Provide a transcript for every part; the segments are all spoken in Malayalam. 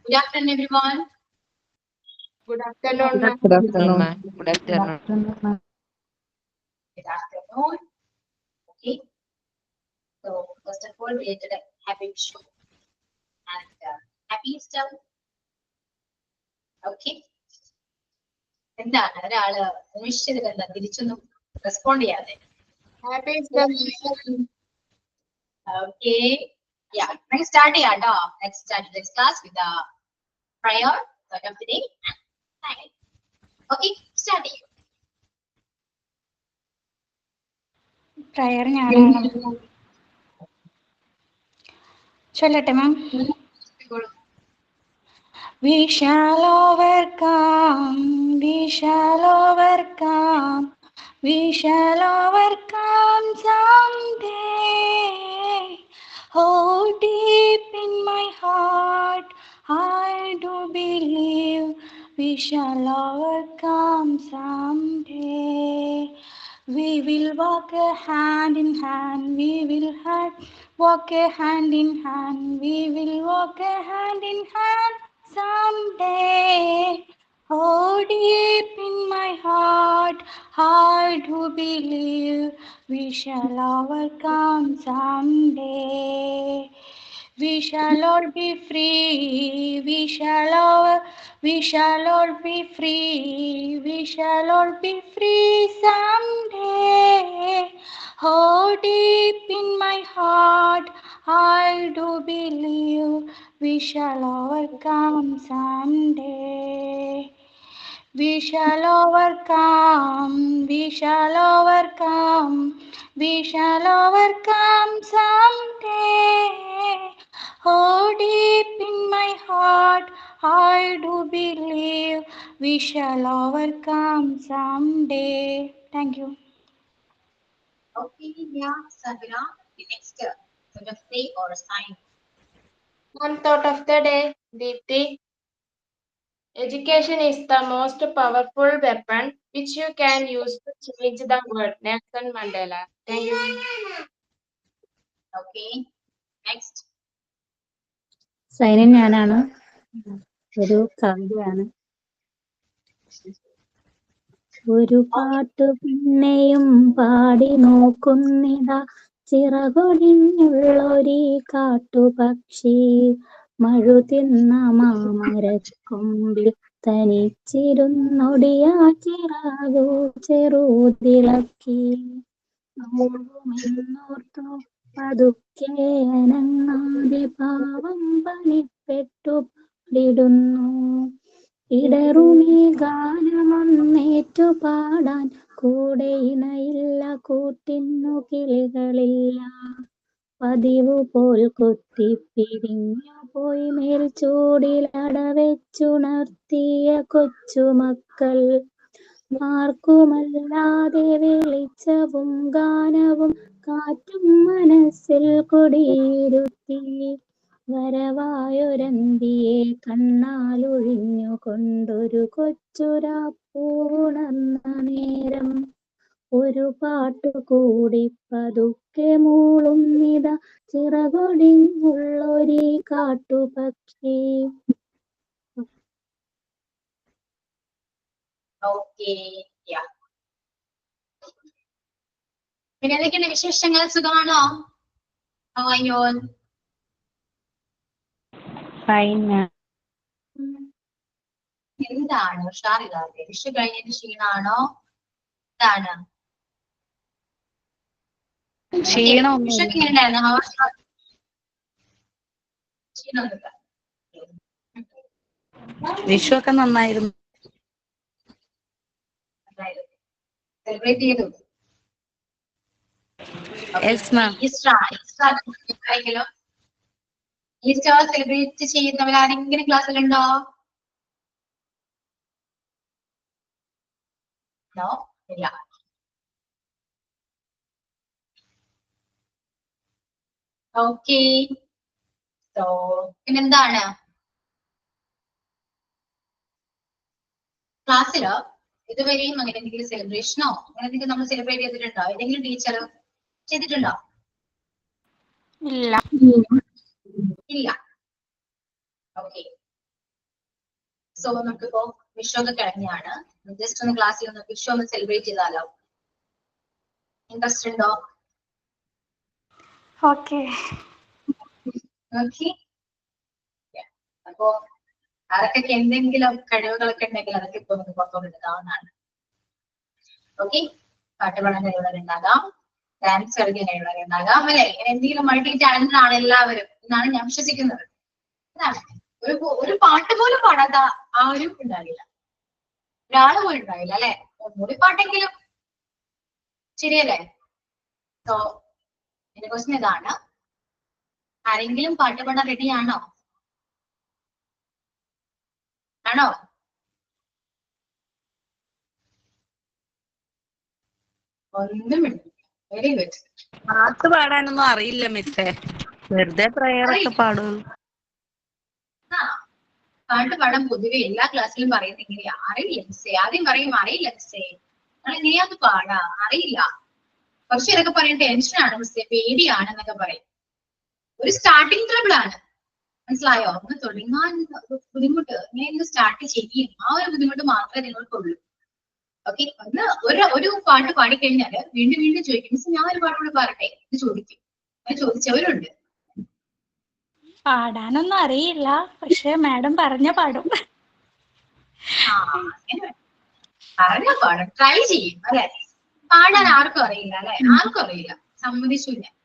Good afternoon, everyone. Good afternoon, ma'am. Good afternoon. Good afternoon. Good afternoon. Okay. So, first of all, related a happy show and happy Easter. Okay. എന്താണ് ഒരാള് അന്വേഷിച്ചതിൽ എന്താ തിരിച്ചൊന്നും റെസ്പോണ്ട് ചെയ്യാതെ? Happy Easter. Okay. Yeah. Let's start ചെയ്യാം കേട്ടോ. Let's start this class with the prayer, thought of the day. Okay. Start ചെയ്യാം. പ്രയർ ഞാനാണ് ചൊല്ലട്ടെ മാം. We shall overcome, we shall overcome, we shall overcome someday. Oh, deep in my heart, I do believe we shall overcome someday. We will walk hand in hand, we will walk hand in hand, we will walk hand in hand someday. Oh, deep in my heart, I do believe we shall overcome someday. We shall all be free, we shall all be free, we shall all be free someday. Oh, deep in my heart, I do believe we shall overcome someday. We shall overcome, we shall overcome, we shall overcome someday. Oh, deep in my heart, I do believe we shall overcome someday. Thank you. Okay, yeah, Sabina. The next sort of day or sign. One thought of the day, Deepthi. Education is the most powerful weapon which you can use to change the world. Nelson Mandela. Thank you. Okay. Next. Sainan ഞാനാണ്. ഒരു കവിതയാണ്. ഒരു പാട്ടു പിന്നെയും പാടി നോക്കുന്നിതാ ചിറകൊടിഞ്ഞുള്ളൊരീ കാട്ടുപക്ഷി മഴുതിന്ന മാമരക്കൊമ്പിൽ തനിച്ചിരുന്നൊടിയാ ചിറകു ചെറുതിളക്കി എന്നോർത്തു പതുക്കെ അനങ്ങാതെ പാവം പണിപ്പെട്ടു പാടിടുന്നു. ഇടറുമീ ഗാനമൊന്നേറ്റു പാടാൻ കൂടെ ഇണയില്ല, കൂട്ടിന്നു കിളികളില്ല. പതിവു പോൽ കൊത്തിപ്പിരിഞ്ഞു പോയി മേൽച്ചൂടിലടവെച്ചുണർത്തിയ കൊച്ചുമക്കൾ. ആർക്കുമല്ലാതെ വെളിച്ചവും ഗാനവും കാറ്റും മനസ്സിൽ കുടിയിരുത്തി. വരവായൊരന്തിയെ കണ്ണാലൊഴിഞ്ഞുകൊണ്ടൊരു കൊച്ചുരാപ്പൂണർന്ന നേരം ഒരു പാട്ടുകൂടി പതുക്കെ മൂളുന്നിത ചിറകൊടിഞ്ഞുള്ളൊരീ കാട്ടുപക്ഷി. Okay, yeah. പിന്നെ എന്തൊക്കെയാണ് വിശേഷങ്ങൾ? സുഖമാണോ? How are you all? എന്താണ് ഉഷാറില്ലാതെ? വിഷു കഴിഞ്ഞതിന് ക്ഷീണാണോ? എന്താണ്? വിഷുക്ക് എങ്ങനെ ഉണ്ടായിരുന്നു? ക്ഷീണമൊന്നുമില്ല. വിഷു ഒക്കെ നന്നായിരുന്നു. സെലിബ്രേറ്റ് ചെയ്തു. ഈസ്റ്റർ സെലിബ്രേറ്റ് ചെയ്യുന്നവർ ആരെങ്കിലും ക്ലാസ്സിലുണ്ടോ? നോ, ഇല്ല. ഓക്കെ. സോ പിന്നെന്താണ് ക്ലാസ്സിലോ ഇതുവരെയും അങ്ങനെ എന്തെങ്കിലും സെലിബ്രേഷനോ അങ്ങനെ എന്തെങ്കിലും നമ്മൾ സെലിബ്രേറ്റ് ചെയ്തിട്ടുണ്ടോ? ഏതെങ്കിലും ടീച്ചർ ചെയ്തിട്ടുണ്ടോ? ഇല്ല. ഇല്ല. ഓക്കെ. സോ നമുക്കിപ്പോ വിഷു ഒക്കെ കഴിഞ്ഞാണ്. ജസ്റ്റ് ഒന്ന് ക്ലാസ്സിൽ ഒന്ന് വിഷു ഒന്ന് സെലിബ്രേറ്റ് ചെയ്താലോ? ഇൻട്രസ്റ്റ് ഉണ്ടോ? ഓക്കെ. ഓക്കെ. അപ്പോ ആർക്കൊക്കെ എന്തെങ്കിലും കഴിവുകളൊക്കെ ഉണ്ടെങ്കിൽ അതൊക്കെ ഇപ്പൊ നമുക്ക് പുറത്തോട്ട് എടുക്കാവുന്നതാണ്. ഓക്കെ. പാട്ട് പാടാൻ കഴിവുള്ളവരുണ്ടാകാം, ഡാൻസ് കളിക്കാൻ കഴിവുള്ളവരുണ്ടാകാം, അല്ലെ? എന്തെങ്കിലും മൾട്ടി ടാലന്റഡ് ആണ് എല്ലാവരും എന്നാണ് ഞാൻ വിശ്വസിക്കുന്നത്. അതാണ് ഒരു പാട്ട് പോലും പാടാത്ത ആരും ഉണ്ടാവില്ല, ഒരാള് പോലും ഉണ്ടാവില്ല, അല്ലെ? ഒന്നുകൂടി പാട്ടെങ്കിലും ശരിയല്ലേ? സോ എന്റെ ക്വസ്റ്റ്യൻ ഇതാണ്, ആരെങ്കിലും പാട്ട് പാടാൻ റെഡിയാണോ? ആണോ? ഒന്നും വെരി ഗുഡ്. പാട്ട് പാടാനൊന്നും അറിയില്ല മിസ്സേ, വെറുതെ പ്രയർ ഒക്കെ പാടും. ആ, പാട്ട് പാടാൻ പൊതുവെ എല്ലാ ക്ലാസ്സിലും പറയുന്നത് ഇങ്ങനെയാ, അറിയില്ല മിസ്സേ. ആദ്യം പറയും അറിയില്ല മിസ്സേ, നമ്മൾ എങ്ങനെയാന്ന് പാടാ, അറിയില്ല. പക്ഷെ ഇതൊക്കെ പറയും ടെൻഷനാണ് മിസ്സേ, പേടിയാണ് എന്നൊക്കെ പറയും. ഒരു സ്റ്റാർട്ടിങ് ട്രബിൾ ആണ്, മനസ്സിലായോ? ഒന്ന് തുടങ്ങാൻ ബുദ്ധിമുട്ട്, ഇങ്ങനെ സ്റ്റാർട്ട് ചെയ്യും, ആ ഒരു ബുദ്ധിമുട്ട് മാത്രമേ നിങ്ങൾക്കുള്ളൂ. ഓക്കെ. ഒരു പാട്ട് പാടിക്കഴിഞ്ഞാല് വീണ്ടും വീണ്ടും ചോദിക്കും, മിസ് ഞാൻ ഒരു പാട്ട് കൂടെ പാടട്ടെ എന്ന് ചോദിക്കും. അങ്ങനെ ചോദിച്ചവരുണ്ട്. പാടാനൊന്നും അറിയില്ല, പക്ഷെ മാഡം പറഞ്ഞ പാടും. ആ, അങ്ങനെ പറഞ്ഞാ പാടും, ട്രൈ ചെയ്യും, അല്ലെ? പാടാൻ ആർക്കും അറിയില്ല, അല്ലെ? ആർക്കും അറിയില്ല, സമ്മതിച്ചു ഞാൻ.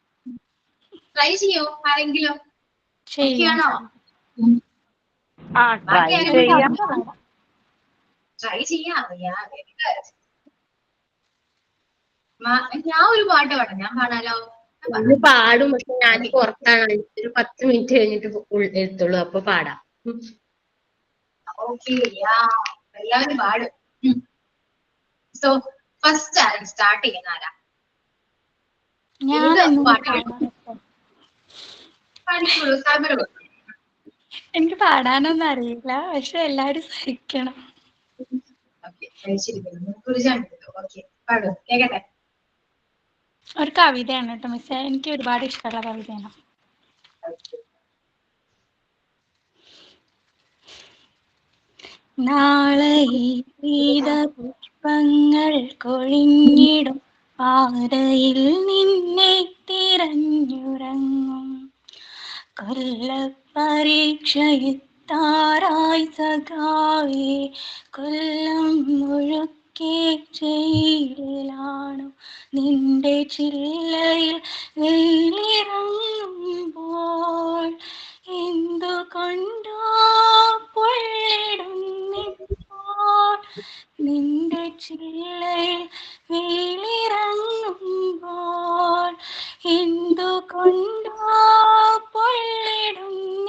ട്രൈ ചെയ്യോ ആരെങ്കിലും? ഓക്കെയാണോ? ബാക്കി ആരെങ്കിലും ട്രൈ ചെയ്യാം. ഞാൻ ഒരു പാട്ട് പാടാം, ഞാൻ പാടാലോ? പാടും, പക്ഷെ ഞാൻ പുറത്താണ്, ഒരു 10 മിനിറ്റ് കഴിഞ്ഞിട്ട് എത്തുള്ളൂ, അപ്പൊ പാടാം. ഓക്കെ. എല്ലാവരും പാടും. സോ ഫസ്റ്റ് ആരും സ്റ്റാർട്ട് ചെയ്യുന്ന ആരാ? എനിക്ക് പാടാനൊന്നും അറിയില്ല, പക്ഷെ എല്ലാരും സഹിക്കണം. ഒരു കവിതയാണ് കേട്ടോ മിസ്സേ, എനിക്ക് ഒരുപാട് ഇഷ്ടമുള്ള കവിതയാണ്. നാളെ പുഷ്പങ്ങൾ കൊഴിഞ്ഞിടും പാതയിൽ നിന്നെ തിരഞ്ഞുറങ്ങും, കൊല്ലപ്പരീക്ഷയിത്താറായി സഖാവേ, കൊല്ലം മുഴുക്കെ ജയിലിലാണു നിന്റെ ചില്ലയിൽ വെയിലിറങ്ങുമ്പോൾ, എന്തുകൊണ്ടോ പൊള്ളിടുന്നിപ്പോൾ നിന്റെ ചില്ലയിൽ വെയിലിറങ്ങുമ്പോൾ, എന്തുകൊണ്ടോ പൊള്ളിടുന്നിപ്പോൾ,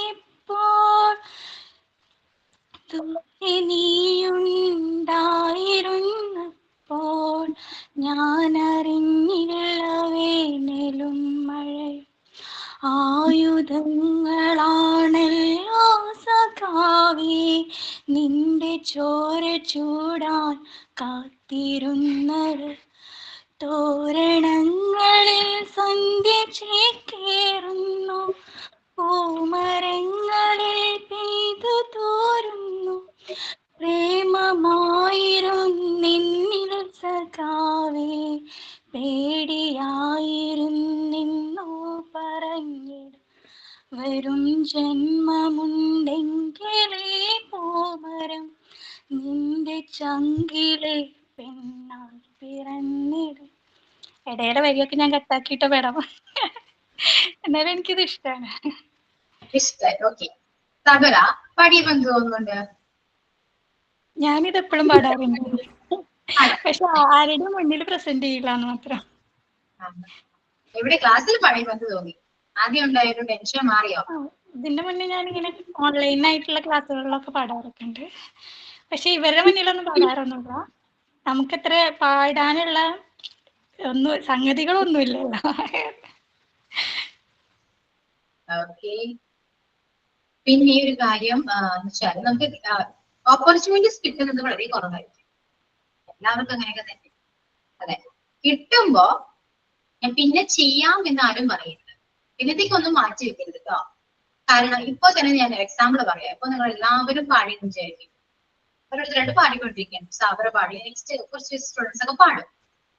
നീയുണ്ടായിരുന്നപ്പോൾ ഞാനറിഞ്ഞില്ല വേനലും മഴയും, ആയുധങ്ങളാണല്ലോ സഖാവേ നിന്റെ ചോര ചൂടാൻ കാത്തിരുന്നത്, തോരണങ്ങളിൽ സന്ധ്യ ചേക്കേറുന്നു, പൂമരങ്ങളിൽ പെയ്തു തോരുന്നു, പ്രേമമായിരുന്നിന്നിൽ സഖാവേ പേടിയായിരുന്നിന്നോ പറഞ്ഞിടും, വരും ജന്മമുണ്ടെങ്കിലേ പൂമരം നിന്റെ ചങ്കിലെ പെണ്ണാൽ പിറന്നിടും. ഇടയുടെ വരിയൊക്കെ ഞാൻ കട്ടാക്കിയിട്ട് പെടാം, എന്നാലും എനിക്കിത് ഇഷ്ടമാണ്. ഞാനിത് എപ്പോഴും പാടാറുണ്ട്, പക്ഷെ ആരുടെ മുന്നിൽ പ്രസന്റ് ചെയ്യില്ല എന്ന് മാത്രം. എവിടെ ക്ലാസ്സിൽ പാടിയെന്ന് തോന്നി? ആദ്യം ഉണ്ടായൊരു ടെൻഷൻ മാറിയോ? ഇതിന്റെ മുന്നേ ഞാനിങ്ങനെ ഓൺലൈൻ ആയിട്ടുള്ള ക്ലാസ്സുകളിലൊക്കെ പാടാറൊക്കെ ഉണ്ട്, പക്ഷെ ഇവരുടെ മുന്നിലൊന്നും പാടാറൊന്നുമില്ല. നമുക്കത്ര പാടാനുള്ള സംഗതികളൊന്നുമില്ലല്ലോ. ഓക്കെ. പിന്നെ ഒരു കാര്യം വെച്ചാൽ നമുക്ക് ഓപ്പർച്യൂണിറ്റീസ് കിട്ടുന്നത് വളരെ കുറവായിരിക്കും, എല്ലാവർക്കും അങ്ങനെയൊക്കെ തന്നെ. അതെ, കിട്ടുമ്പോ ഞാൻ പിന്നെ ചെയ്യാം എന്ന് ആരും പറയരുത്, പിന്നത്തേക്കൊന്നും മാറ്റി വെക്കരുത് കേട്ടോ. കാരണം ഇപ്പൊ തന്നെ ഞാൻ എക്സാമ്പിൾ പറയാം. ഇപ്പൊ നിങ്ങൾ എല്ലാവരും പാടിയെന്ന് വിചാരിക്കും, ഓരോരുത്തരായിട്ട് പാടിക്കൊണ്ടിരിക്കുകയാണ്. സാബറ പാടി, നെക്സ്റ്റ് കുറച്ച് സ്റ്റുഡൻസ് ഒക്കെ പാടും.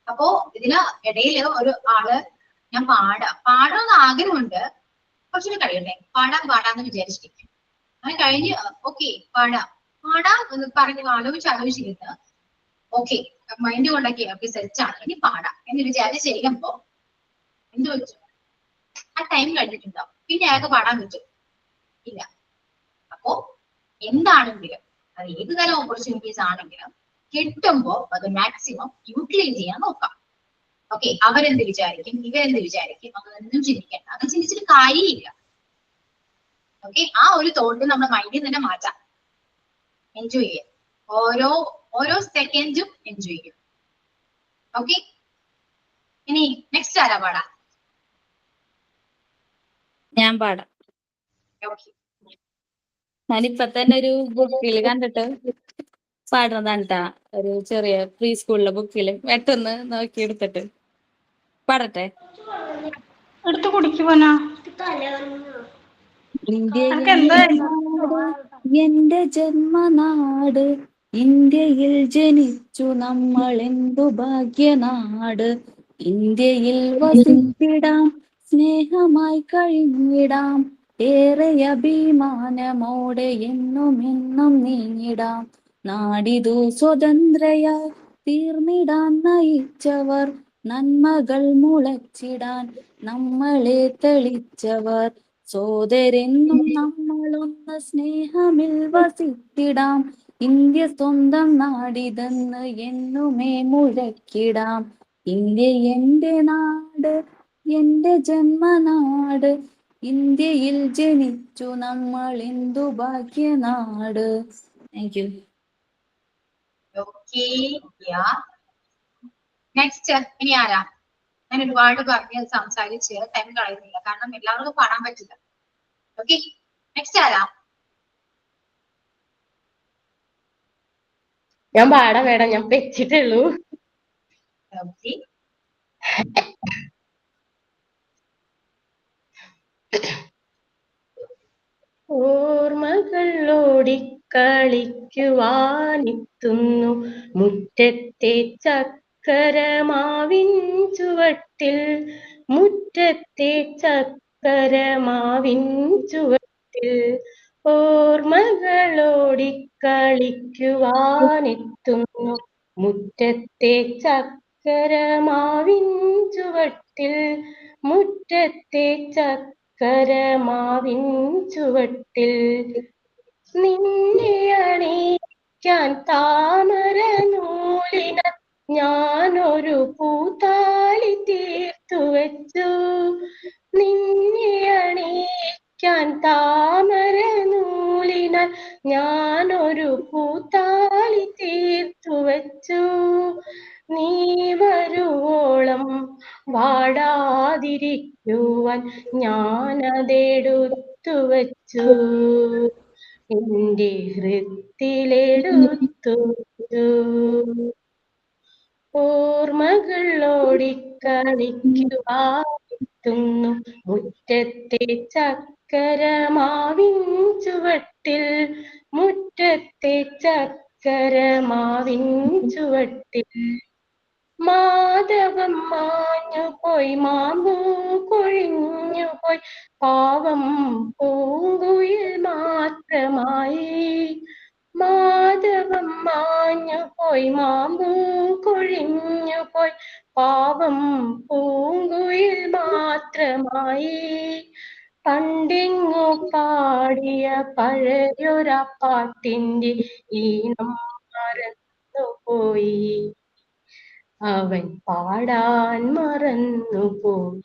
അപ്പോ ഇതിന് ഇടയില് ഒരു ആള് ഞാൻ പാടാന്ന് ആഗ്രഹമുണ്ട്, കുറച്ചുകൂടി കഴിയട്ടെ, പാടാന്ന് വിചാരിച്ചിരിക്കും. അങ്ങനെ കഴിഞ്ഞ് ഓക്കെ പാടാം എന്ന് പറഞ്ഞ് ആലോചിച്ചിരുന്ന് ഓക്കെ മൈൻഡ് കൊണ്ടൊക്കെ ഓക്കെ സെറ്റ് ആണ്, ഇനി പാടാം എന്ന് വിചാരിച്ച് ചെയ്യുമ്പോ എന്ത് വെച്ചു, ആ ടൈം കഴിഞ്ഞിട്ടുണ്ടാവും, പിന്നെ അയാൾക്ക് പാടാൻ പറ്റും ഇല്ല. അപ്പോ എന്താണെങ്കിലും അത് ഏത് തരം ഓപ്പർച്യൂണിറ്റീസ് ആണെങ്കിലും കിട്ടുമ്പോ അത് മാക്സിമം യൂട്ടിലൈസ് ചെയ്യാൻ നോക്കാം. ഓക്കെ, അവരെന്ത് വിചാരിക്കും, ഇവരെന്ത് വിചാരിക്കും, അതൊന്നും ചിന്തിക്കണ്ട, അത് ചിന്തിച്ചിട്ട് കാര്യമില്ല. ഓക്കെ, ആ ഒരു തോട്ട് നമ്മുടെ മൈൻഡിൽ തന്നെ മാറ്റാം. എൻജോയ് ചെയ്യാം, ഓരോ സെക്കൻഡും എൻജോയ് ചെയ്യും. ഓക്കെ, ഇനി നെക്സ്റ്റ് ആരാ പാടാ? ഞാൻ പാടാം. ഓക്കെ, ഞാനിപ്പൊ തന്നെ ഒരു ബുക്കിൽ കണ്ടിട്ട് പാടുന്നതാണ് ട്ടാ. ഒരു ചെറിയ പ്രീ സ്കൂളിലെ ബുക്കില് പെട്ടെന്ന് നോക്കി എടുത്തിട്ട് പാടട്ടെ. എടുത്ത് കുടിക്കുവാനാ ഇന്ത്യ അനക്ക് എന്താ എന്റെ ജന്മനാട്, ഇന്ത്യയിൽ ജനിച്ചു നമ്മൾ എന്തു ഭാഗ്യനാട്. ഇന്ത്യയിൽ വസിച്ചിടാം, സ്നേഹമായി കഴിഞ്ഞിടാം, ഏറെ അഭിമാനമോടെ എന്നും നീങ്ങിടാം. നാടിതു സ്വതന്ത്രയായി തീർന്നിടാൻ നയിച്ചവർ, നന്മകൾ മുളച്ചിടാൻ നമ്മളെ തെളിച്ചവർ. സോദരെന്നും നമ്മളൊന്ന് സ്നേഹമിൽ വസിച്ചിടാം, ഇന്ത്യ സ്വന്തം നാടിതെന്ന് എന്നുമേ മുഴക്കിടാം. ഇന്ത്യ എന്റെ നാട്, എന്റെ ജന്മനാട്, ഇന്ത്യയിൽ ജനിച്ചു നമ്മൾ എന്തു ഭാഗ്യനാട്. Thank you. ഓക്കെ, നെക്സ്റ്റ് ഇനി ആരാ? ഞാൻ ഒരുപാട് പറഞ്ഞ് സംസാരിച്ച് ടൈം കളയുന്നില്ല, കാരണം എല്ലാവർക്കും പാടാൻ പറ്റില്ല. ഓക്കെ, നെക്സ്റ്റ് ആരാ? ഞാൻ പാടാം മേഡം, ഞാൻ വെച്ചിട്ടുള്ളൂ. ഓക്കെ, ഓർമ്മകൾ ഓടിക്കളിക്കുവാനെത്തുന്നു മുറ്റത്തെ ചക്കരമാവിൻ ചുവട്ടിൽ, മുറ്റത്തെ ചക്കരമാവിൻ ചുവട്ടിൽ. ഓർമ്മകൾ ഓടിക്കളിക്കുവാനെത്തുന്നു മുറ്റത്തെ ചക്കരമാവിൻ ചുവട്ടിൽ, മുറ്റത്തെ ചക്കരമാവിൻ ചുവട്ടിൽ. നിന്നെ അണിയിക്കാൻ താമര നൂലിന ഞാനൊരു പൂത്താലി തീർത്തു വെച്ചു. നിന്നെ അണിയിക്കാൻ താമര നൂലിന ഞാനൊരു പൂത്താലി തീർത്തു വെച്ചു. നീ വരുവോളം വാടാതിരിക്കുവാൻ ഞാനതെടുത്തു വച്ചു, എന്റെ ഹൃത്തിലെടുത്തു വച്ചു. ഓർമ്മകൾ ഓടിക്കളിക്കുവാനെത്തുന്നു മുറ്റത്തെ ചക്കരമാവിൻ ചുവട്ടിൽ, മുറ്റത്തെ ചക്കരമാവിൻ ചുവട്ടിൽ. മാധവം മാഞ്ഞുപോയി, മാമ്പൂ കൊഴിഞ്ഞുപോയി, പാവം പൂങ്കുയിൽ മാത്രമായി. മാധവം മാഞ്ഞുപോയി, മാമ്പൂ കൊഴിഞ്ഞുപോയി, പാവം പൂങ്കുയിൽ മാത്രമായി. പണ്ടെങ്ങോ പാടിയ പഴയൊരാ പാട്ടിന്റെ ഈണം മറന്നുപോയി, അവൻ പാടാൻ മറന്നുപോയി.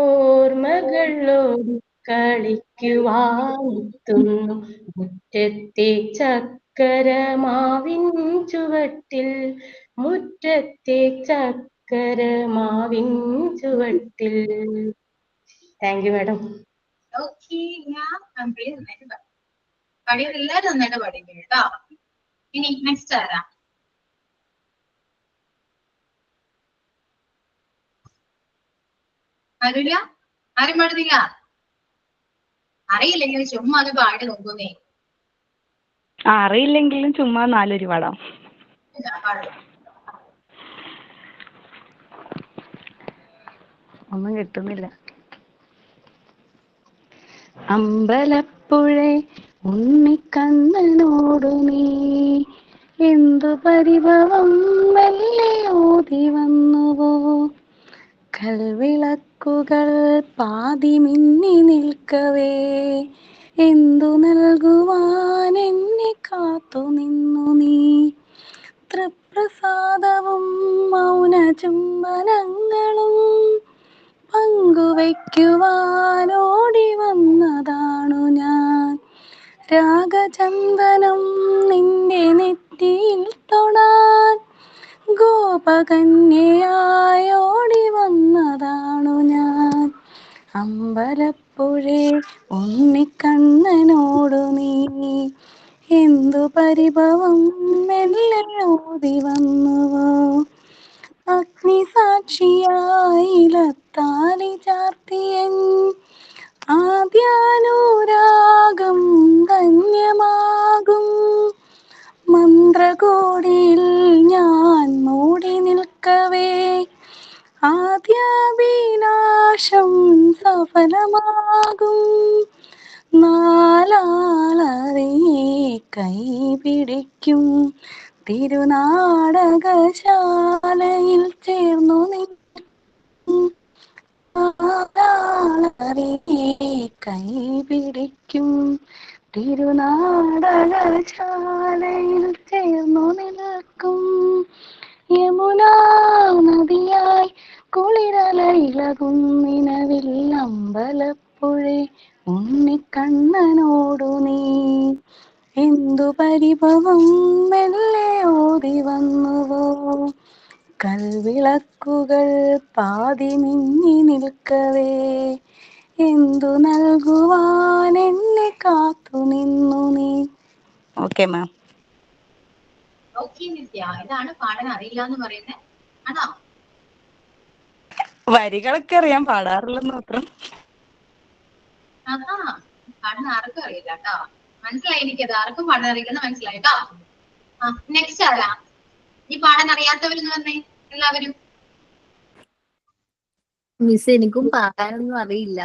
ഓർമ്മകൾ ഓടിക്കളിക്കുവാനെത്തുന്നു മുറ്റത്തെ ചക്കരമാവിൻ ചുവട്ടിൽ, മുറ്റത്തെ ചക്കരമാവിൻ ചുവട്ടിൽ. Thank you madam. ഓക്കെ, ഞാൻ കംപ്ലീറ്റ് നന്നായിട്ട് പാടി. പാടിയവരെല്ലാരും നന്നായിട്ട് പാടിയിട്ടുണ്ട് കേട്ടോ. ഇനി നെക്സ്റ്റ് ആരാ? ആരുമില്ല? ആരും പാടുന്നില്ല? അറിയില്ലെങ്കിൽ ചുമ്മാ അത് പാടി നോക്കുന്നേ. അറിയില്ലെങ്കിലും ചുമ്മാ 4 വരി പാടാം. പാടും. ഒന്നും കിട്ടുന്നില്ല. അമ്പലപ്പുഴേ ഉണ്ണിക്കണ്ണനോടു നീ എന്തു പരിഭവം മെല്ലെ ഓതി വന്നുവോ. കൽവിളക്കുകൾ പാതി മിന്നി നിൽക്കവേ എന്തു നൽകുവാൻ എന്നെ കാത്തു നിന്നു നീ. തൃപ്രസാദവും മൗന ചുംബനങ്ങളും പങ്കുവയ്ക്കുവാനോടി വന്നതാണു ഞാൻ. രാഗചന്ദനം നിന്റെ നെറ്റിയിൽ തൊടാൻ ഗോപകന്യയായോടി വന്നതാണു ഞാൻ. അമ്പലപ്പുഴേ ഉണ്ണിക്കണ്ണനോടു നീ എന്തു പരിഭവം മെല്ലെ ഓതി വന്നുവോ. അഗ്നിസാക്ഷിയായിലത്താലി ചാർത്തിയൻ ആദ്യാനുരാഗം ധന്യമാകും. മന്ത്രകോടിയിൽ ഞാൻ മൂടി നിൽക്കവേ ആദ്യാഭിലാഷം സഫലമാകും. നാലാളറിയെ കൈ പിടിക്കും തിരുനാടകശാലയിൽ ചേർന്നു നിൽക്കും. നാലാളറിയെ കൈ പിടിക്കും തിരുനാടകശാലയിൽ ചേർന്നു നിൽക്കും. യമുനാ നദിയായി കുളിരലയിളകും നിലവിൽ അമ്പലപ്പുഴേ ഉണ്ണിക്കണ്ണനോടു നീ എന്തു പരിഭവം മെല്ലെ ഓതി വന്നുവോ. കൽവിളക്കുകൾ പാതി മിന്നി നിൽക്കവേ എന്തു നൽകുവാൻ എന്നെ കാത്തു നിന്നു നീ. Okay ma'am. ഓക്കെ നിത്യ, ഇതാണ് പാടാൻ അറിയില്ല എന്ന് പറയുന്നത് ആണോ? വരികളൊക്കെ അറിയാം, പാടാറില്ലെന്ന് മാത്രം. അതാ പാടാൻ ആർക്കും അറിയില്ല കേട്ടോ. മനസ്സിലായി എനിക്കത്, ആർക്കും പാടാൻ അറിയില്ലെന്ന് മനസ്സിലായി കേട്ടോ. നെക്സ്റ്റ് ആരാ ഈ പാടാൻ അറിയാത്തവരെന്ന് പറഞ്ഞേ എല്ലാവരും? മിസ് എനിക്കും പാടാനൊന്നും അറിയില്ല.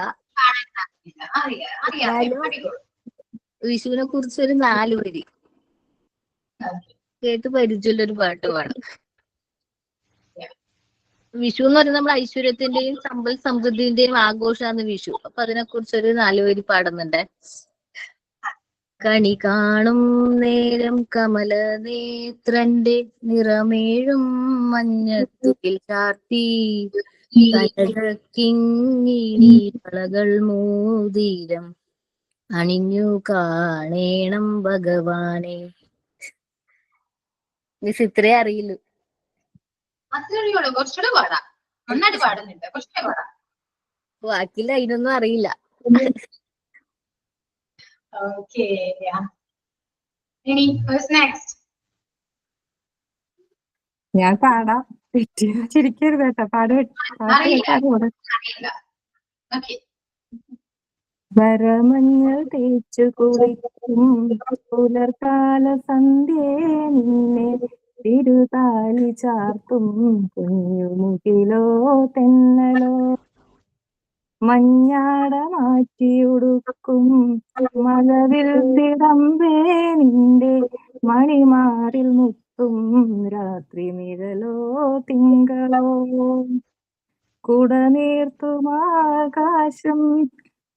വിഷുവിനെ കുറിച്ച് ഒരു 4 വരി കേട്ട് പരിചയമുള്ളൊരു പാട്ട് പാടും. വിഷു എന്ന് പറയുന്നത് നമ്മുടെ ഐശ്വര്യത്തിന്റെയും സമ്പൽ സമൃദ്ധിന്റെയും ആഘോഷമാണ് വിഷു. അപ്പൊ അതിനെ കുറിച്ചൊരു 4 വരി പാടുന്നുണ്ട്. കണി കാണും നേരം കമല നേത്രന്റെ നിറമേഴും മഞ്ഞത്തുകിൽ ചാർത്തി കനകിങ്ങിണി വളകൾ മോതിരം അണിഞ്ഞു കാണേണം ഭഗവാനെ. മിസ് ഇത്രേ അറിയില്ലു. അത്രയുള്ളൂ, കുറച്ചുകൂടെ പാടാം. നന്നായിട്ട് പാടുന്നുണ്ട്, കുറച്ചുകൂടെ പാടാം. ബാക്കിയില്ല, അതിനൊന്നും അറിയില്ല. ഓക്കെ, ഇനി നെക്സ്റ്റ് ഞാൻ പാടാം. ചിരിക്കരുത് കേട്ടോ. വരമഞ്ഞൾ തേച്ചു കുളിക്കും പുലർക്കാല സന്ധ്യേ നിന്നെ തിരുതാലി ചാർത്തും കുഞ്ഞുമുകിലോ തെന്നലോ. മഞ്ഞാട മാറ്റിയുടുക്കും മലവിൽ തിടമ്പേ നിന്റെ മണിമാറിൽ മുത്തും രാത്രി നിഴലോ തിങ്കളോ. കുടനീർത്തുമാകാശം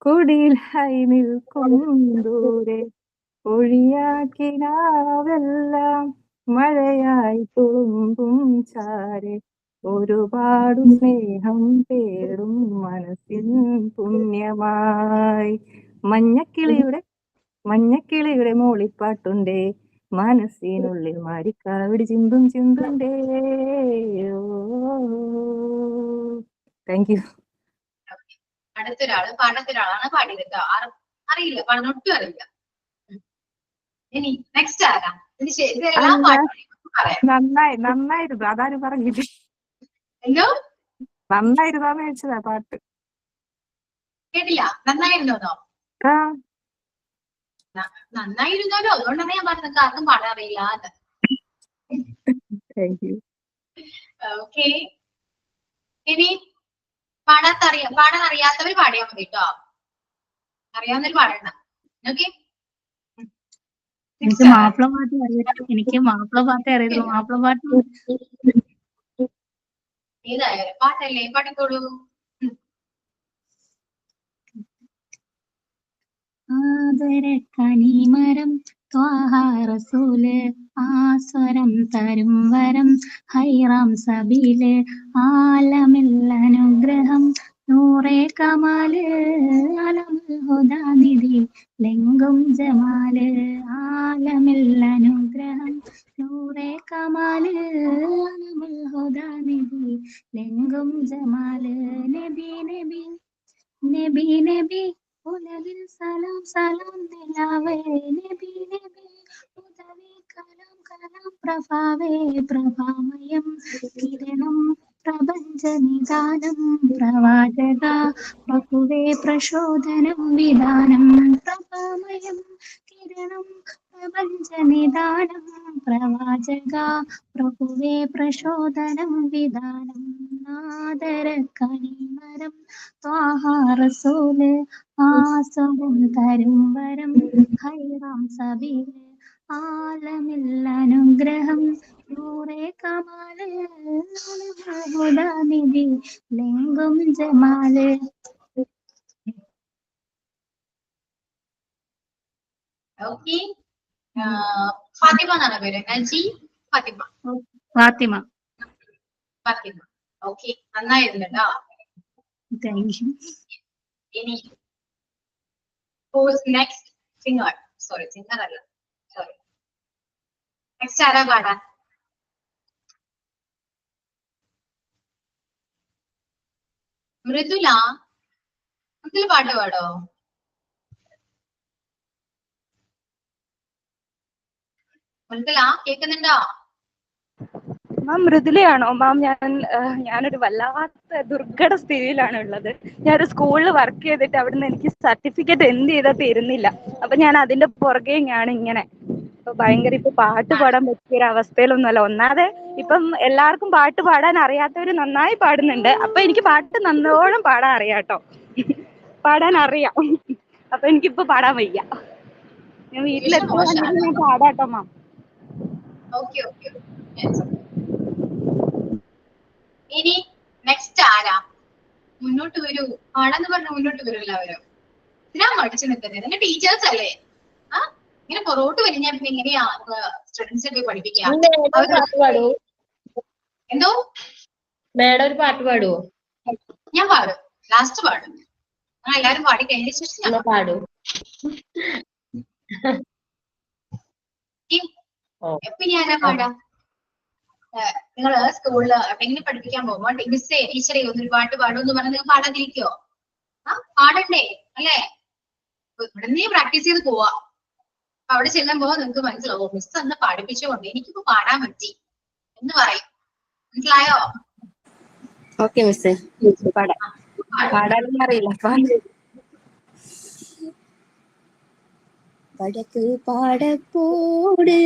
കുടിലായി നിൽക്കും ദൂരെ ഒഴിയാക്കിനാവെല്ലാം മഴയായി തുളുമ്പും ചാരെ. ഒരുപാടു സ്നേഹം തേടും മനസ്സിൻ പുണ്യമായി. മഞ്ഞക്കിളിയുടെ മൂളിപ്പാട്ടുണ്ടേ മനസ്സിനുള്ളിൽ മാരിക്കാവിടി ചിന്തും ചിന്തുണ്ടേ. Thank you. അടുത്തൊരാള് പാടത്തൊരാളാണ് പാടിയത് കേട്ടോ. അറിയില്ല, പാടുന്ന ഒട്ടും അറിയില്ല. ഇനി നെക്സ്റ്റ് ആരാ? നന്നായിരുന്നു, അതാരും പറഞ്ഞിട്ട്. എന്തോ നന്നായിരുന്നാന്ന് ചോദിച്ചതാ പാട്ട്. കേട്ടില്ല. നന്നായിരുന്നോന്നോ? നന്നായിരുന്നല്ലോ, അതുകൊണ്ടാണ് ഞാൻ പറഞ്ഞത് നിങ്ങൾക്ക് ആർക്കും പാടാൻ അറിയില്ല എന്ന്. Thank you. ഓക്കെ, ഇനി പാടാൻ അറിയാത്തവർ പാടിയാൽ മതി കേട്ടോ. അറിയാവുന്നവർ പാടണ്ട. ഓക്കെ, എനിക്ക് മാപ്പിള പാട്ട് അറിയാം. എനിക്ക് മാപ്പിള പാട്ടേ അറിയുള്ളൂ. മാപ്പിള പാട്ട് ഏതായാലും പാട്ടല്ലേ, പാടിക്കോളൂ. ആദരക്കനിമരം ത്വാഹ റസൂല്, ആസ്വരം തരും വരം ഹൈറാം സബീല്, ആലമിൽ അനുഗ്രഹം നൂറേ കമാല്, അലമുൽ ഹുദാനിധി ലെങ്കും ജമാല്, ആലമിൽ അനുഗ്രഹം നൂറേ കമാല്, അലമുൽ ഹുദാനിധി ലെങ്കും ജമാല്, നബി നബി നബി നബി ഉലകിൽ സലാം സലാം നിലാവേ, നബി നബി ഉദവി കലാം കലാം പ്രഭാവേ, പ്രഭാമയം കിരണം പ്രപഞ്ച നിദാനം, പ്രവാചക പ്രഭുവേ പ്രചോദനം വിധാനം, പ്രഭാമയം കിരണം പ്രപഞ്ച നിദാനം, പ്രവാചക പ്രഭുവേ പ്രചോദനം വിധാനം, ആദരക്കനിമരം ത്വാഹ റസൂല്, ആസ്വരം തരും വരം ഹൈറാം സബീല്, ആലമിൽ അനുഗ്രഹം നൂറേ കമാല്, ഹുദാനിധി ലെങ്കും ജമാല്. ഓക്കെ, ഫാത്തിമ എന്നാണ് പേര്. നജി ഫാത്തിമ. ഫാത്തിമ. ഫാത്തിമ. ഓക്കെ, നന്നായിരുന്നു കേട്ടോ. Thank U. ഇനി who's next singer? Sorry, singer അല്ല, sorry. Next ആരാ പാടാൻ? മൃദുല, മൃദുല പാട്ട് പാടോ? മൃദുല കേൾക്കുന്നുണ്ടോ? മാം മൃദുലയാണോ? മാം ഞാനൊരു വല്ലാത്ത ദുർഘട സ്ഥിതിയിലാണ് ഉള്ളത്. ഞാനൊരു സ്കൂളിൽ വർക്ക് ചെയ്തിട്ട് അവിടുന്ന് എനിക്ക് സർട്ടിഫിക്കറ്റ് എന്ത് ചെയ്താൽ തരുന്നില്ല. അപ്പൊ ഞാൻ അതിന്റെ പുറകെ ഇങ്ങനെ ഇപ്പൊ ഭയങ്കര ഇപ്പൊ പാട്ട് പാടാൻ പറ്റിയ ഒരു അവസ്ഥയിലൊന്നുമല്ല. ഒന്നാതെ ഇപ്പം എല്ലാവർക്കും പാട്ട് പാടാൻ അറിയാത്തവര് നന്നായി പാടുന്നുണ്ട്. അപ്പൊ എനിക്ക് പാട്ട് നല്ലോണം പാടാൻ അറിയാട്ടോ, പാടാൻ അറിയാം. അപ്പൊ എനിക്കിപ്പോ പാടാൻ വയ്യ. ഞാൻ വീട്ടിലെത്തുവാണെങ്കിൽ ഞാൻ പാടാട്ടോ മാം. ഓക്കെ ഓക്കെ, ഇനി നെക്സ്റ്റ് ആരാ? മുന്നോട്ട് വരൂ, പാടാന്ന് പറഞ്ഞ മുന്നോട്ട് വരൂ എല്ലാവരും. ഇതിനാ മടിച്ചു നിൽക്കുന്നത്? നിങ്ങൾ ടീച്ചേഴ്സ് അല്ലേ? ആ, ഇങ്ങനെ പുറകോട്ട് വലിഞ്ഞാൽ പിന്നെ എങ്ങനെയാ സ്റ്റുഡൻസിനെ പോയി പഠിപ്പിക്കാം? എന്തോ മേഡം ഒരു പാട്ട് പാടുവോ? ഞാൻ പാടും, ലാസ്റ്റ് പാടും. ആ, എല്ലാരും പാടി കഴിഞ്ഞ ശേഷം ഞാൻ പാടൂ. എപ്പൊ ഞാനാ പാടാം? നിങ്ങള് സ്കൂളില് എവിടെയെങ്കിലും പഠിപ്പിക്കാൻ പോകുമ്പോ മിസ്സേ ടീച്ചറെ ഒന്നൊരു പാട്ട് പാടും എന്ന് പറഞ്ഞാൽ നിങ്ങൾ പാടാതിരിക്കോ? ആ, പാടണ്ടേ അല്ലേ? ഇവിടെ നീ പ്രാക്ടീസ് ചെയ്ത് പോവാ. അപ്പൊ അവിടെ ചെല്ലുമ്പോ നിങ്ങക്ക് മനസ്സിലാവും മിസ് അന്ന് പാടിപ്പിച്ചുകൊണ്ട് എനിക്കിപ്പോ പാടാൻ പറ്റി എന്ന് പറയും. മനസ്സിലായോ? ഓക്കെ മിസ്സേ, പാടാനൊന്നും അറിയില്ല. വടക്ക് പാടപ്പോട്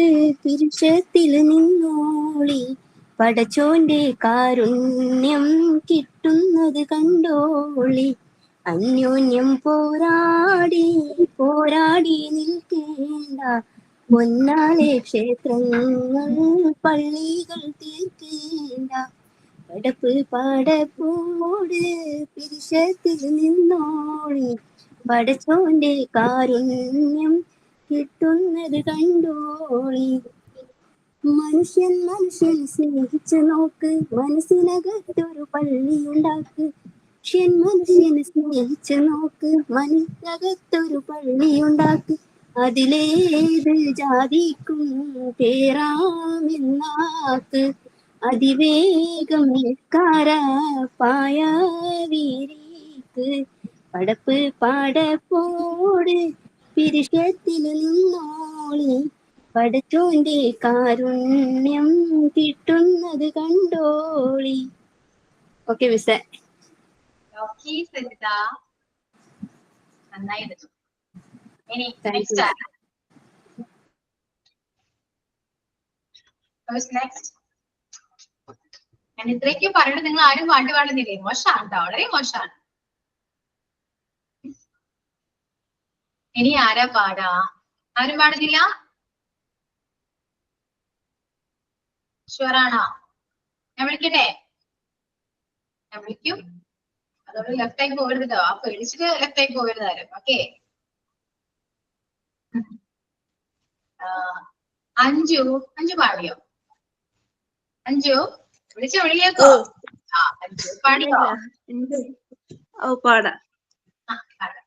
പിരിശത്തിൽ നിന്നോളി, പടച്ചോന്റെ കാരുണ്യം കിട്ടുന്നത് കണ്ടോളി, അന്യോന്യം പോരാടി പോരാടി നിൽക്കേണ്ട, പൊന്നാലെ ക്ഷേത്രങ്ങൾ പള്ളികൾ തീർക്കേണ്ട, പടപ്പ് പാടപ്പോട് പിരിശത്തിൽ നിന്നോളി, പടച്ചോന്റെ കാരുണ്യം കിട്ടുന്നത് കണ്ടോളി, മനുഷ്യൻ സ്നേഹിച്ചു നോക്ക്, മനസ്സിനകത്തൊരു പള്ളിയുണ്ടാക്ക്, മനുഷ്യനെ സ്നേഹിച്ചു നോക്ക്, മനസ്സിനകത്തൊരു പള്ളിയുണ്ടാക്ക്, അതിലേത് ജാതിക്കും കേറാമെന്നാക്ക്, അതിവേഗം പായ വീരിക്ക്, പടപ്പ് പാടപ്പോട് പിരിശത്തിൽ നിന്നോളി, പടച്ചോന്റെ കാരുണ്യം കിട്ടുന്നത് കണ്ടോളി. ഓക്കെ മിസ്സേ. നന്നായിരുന്നു. ഇനി നെക്സ്റ്റ് നെക്സ്റ്റ്? ഞാൻ ഇത്രയൊക്കെ പറഞ്ഞിട്ട് നിങ്ങൾ ആരും പാട്ട് പാടുന്നില്ലേ? മോശമാണ് കേട്ടോ, വളരെ മോശമാണ്. ഇനി ആരാ പാടാ? ആരും പാടുന്നില്ല? ഷുവറാണോ? ഞാൻ വിളിക്കട്ടെ? ഞാൻ വിളിക്കും. അതോട് ലെഫ്റ്റ് ആയി പോകരുതോ, ആ പേടിച്ചിട്ട് ലെഫ്റ്റ് ആയി പോകരുത് ആരും. ഓക്കെ, അഞ്ജു പാടിയോ? അഞ്ജു വിളിച്ചോ? അഞ്ജു പാടിയോ? ഓ പാടാ.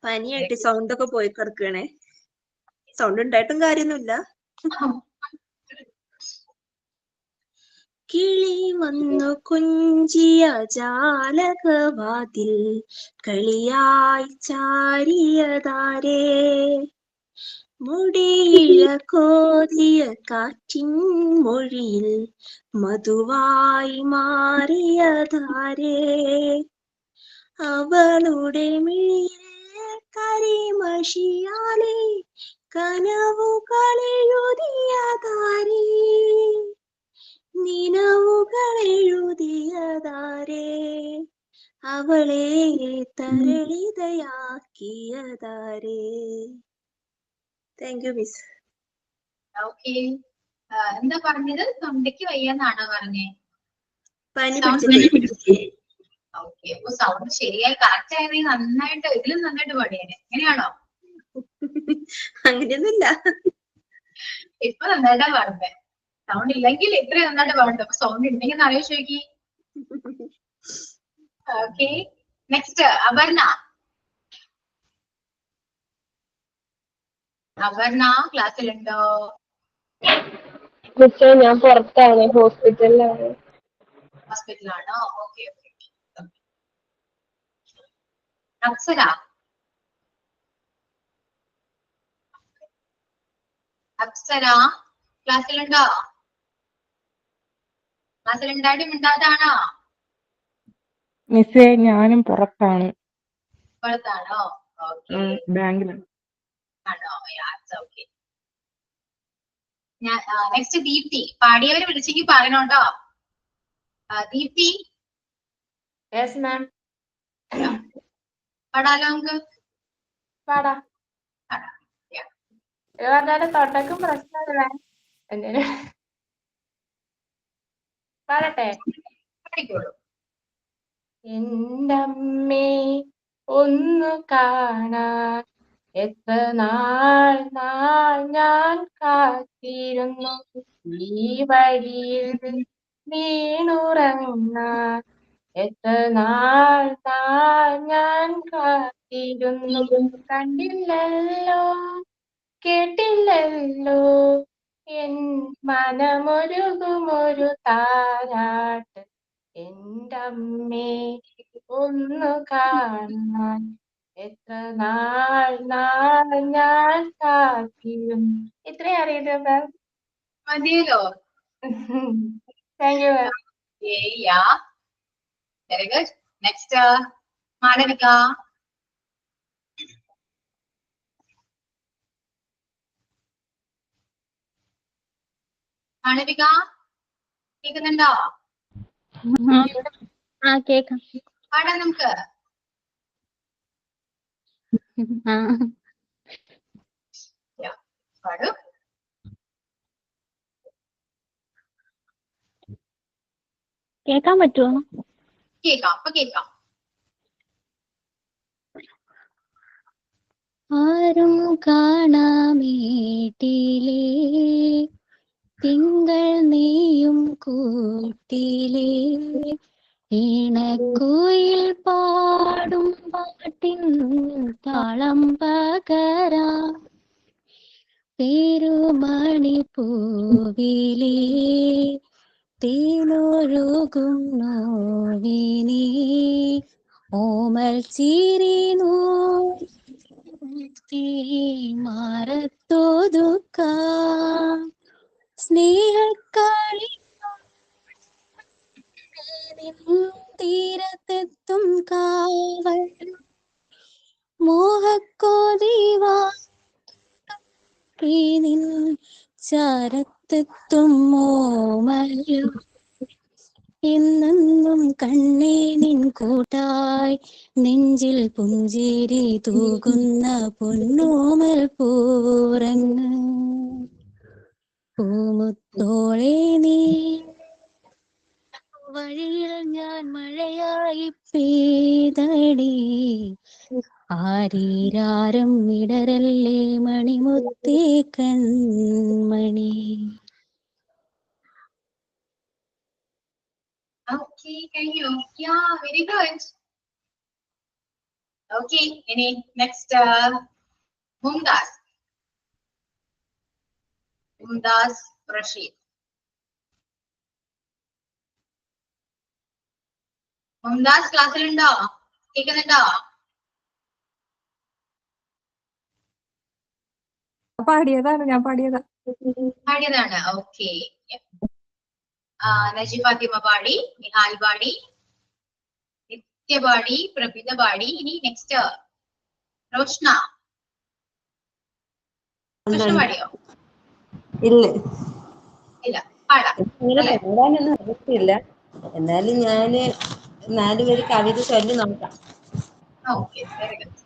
പനിയായിട്ട് സൗണ്ട് ഒക്കെ പോയി കിടക്കണേ. സൗണ്ട് ഉണ്ടായിട്ടും കാര്യൊന്നുമില്ല. കിളി വന്നു കുഞ്ചിയ ജാലകവാതിൽ കളിയായി ചാരിയതാരേ, മുടിയിഴ കോതിയ കാറ്റിൻ മൊഴിയിൽ മധുവായി മാറിയതാരേ, അവളുടെ മിഴിയിൽ കരിമഷിയാലെ കനവുകളെഴുതിയതാരേ, നിലവുകളെഴുതിയതാരേ, അവളെ തരളിതയാക്കിയതാരേ. Thank you miss. ഓക്കെ, എന്താ പറഞ്ഞത്? തൊണ്ടയ്ക്ക് വയ്യാന്നാണോ പറഞ്ഞേ? പനി പിടിച്ചിട്ട്. ഓക്കെ, അപ്പൊ സൗണ്ട് ശരിയായി കറക്റ്റ് ആയിരുന്നെങ്കിൽ നന്നായിട്ട് ഇതിലും നന്നായിട്ട് പാടിയേനെ. എങ്ങനെയാണോ? അങ്ങനെയൊന്നുമില്ല, ഇപ്പൊ നന്നായിട്ടാ പാടുന്നത്. സൗണ്ട് ഇല്ലെങ്കിൽ ഇത്രയും നന്നായിട്ട് പാടുന്നത്. അപ്പൊ സൗണ്ട് ഉണ്ടെങ്കിൽ ആലോചിച്ച് നോക്കി. Okay, next Aparna. അപർണ ക്ലാസ്സിലുണ്ടോ? ഞാൻ പുറത്താണ്, ഹോസ്പിറ്റലിലാണ്. ഹോസ്പിറ്റലാണോ? Okay okay. അപ്സര. അപ്സര ക്ലാസ്സിലുണ്ടോ? ക്ലാസ്സിലുണ്ടായിട്ട് മിണ്ടാതാണോ? മിസ്സേ ഞാനും പുറത്താണ്. പുറത്താണോ? ഓക്കെ, ബാങ്കിലാണ്. ആണോ? ഓക്കെ. ഞാൻ നെക്സ്റ്റ് ദീപ്തി. പാടിയവരെ വിളിച്ചെങ്കിൽ പറയണോട്ടോ. Deepthi yes ma'am. പാടാലോ നമുക്ക്? പാടാ. പറഞ്ഞാലും തൊണ്ടക്കും പ്രശ്നമില്ല. എന്തേലും പാടട്ടെ? പാടിക്കോളൂ. എന്റമ്മേ ഒന്നു കാണാൻ എത്ര നാൾ ഞാൻ കാത്തിരുന്നു, ഈ വഴിയിൽ വീണുറങ്ങാൻ എത്ര നാൾ ഞാൻ കാത്തിരുന്നു, കണ്ടില്ലല്ലോ കേട്ടില്ലല്ലോ എൻ മനമൊരുകുമൊരു താരാട്ട്, എന്റമ്മേ ഒന്നു കാണാൻ എത്ര നാൾ ഞാൻ കാത്തിരുന്നു. ഇത്രയും അറിയില്ല മാം. മതിയല്ലോ. Thank you ma'am. Very good. Next Malavika. Malavika കേൾക്കുന്നുണ്ടോ? കേക്കാം. പാടാം നമുക്ക്. പാടൂ. കേക്കാൻ പറ്റുമോ? കേക്കാം, അപ്പൊ കേക്കാം. ആരും കാണാമേട്ടിലേ തിങ്കൾ നീയും കൂട്ടിലേ, ഇണക്കുയിൽ പാടും പാട്ടിൻ താളം പകരാ, പെരുമണി പൂവിലേ തേനൊഴുകും നോവിനീ, ഓമൽ ചിരി മാറത്തോതുക്കാം, സ്നേഹക്കളി തീരത്തെത്തും കാവൽ, മോഹക്കോതിവാ ചാരത്തെത്തും മോമല്ലോ എന്നെന്നും കണ്ണേ നിൻ കൂട്ടായി നെഞ്ചിൽ പുഞ്ചിരി തൂകുന്ന പൊന്നോമൽ പൂറങ്ങ് പൂമുത്തോളെ നീ വഴിയിൽ ഞാൻ മഴയായി പെയ്തടി ആരീരാരം ഇടരല്ലേ മണിമുത്തേ കൺമണി. Okay, thank you. Yeah, very good. Okay, any next Mumtaz. Mumtaz Rashid. Mumtaz ക്ലാസ്സിലുണ്ടോ? കേൾക്കുന്നുണ്ടോ? ഞാൻ പാടിയതാ. പാടിയതാണ്. ഓക്കെ. നജി ഫാത്തിമ പാടി, നിഹാൽ പാടി, നിത്യ പാടി, പ്രഭിത പാടി. ഇനി നെക്സ്റ്റ് റോഷ്ന. റോഷ്ന പാടിയോ? ഇല്ല ഇല്ല, പാടാം. അങ്ങനെ പാടാനൊന്നും അറിയത്തില്ല. എന്നാലും ഞാന് 4 പേര് കവിത ചൊല്ലി നോക്കാം. Okay, very good.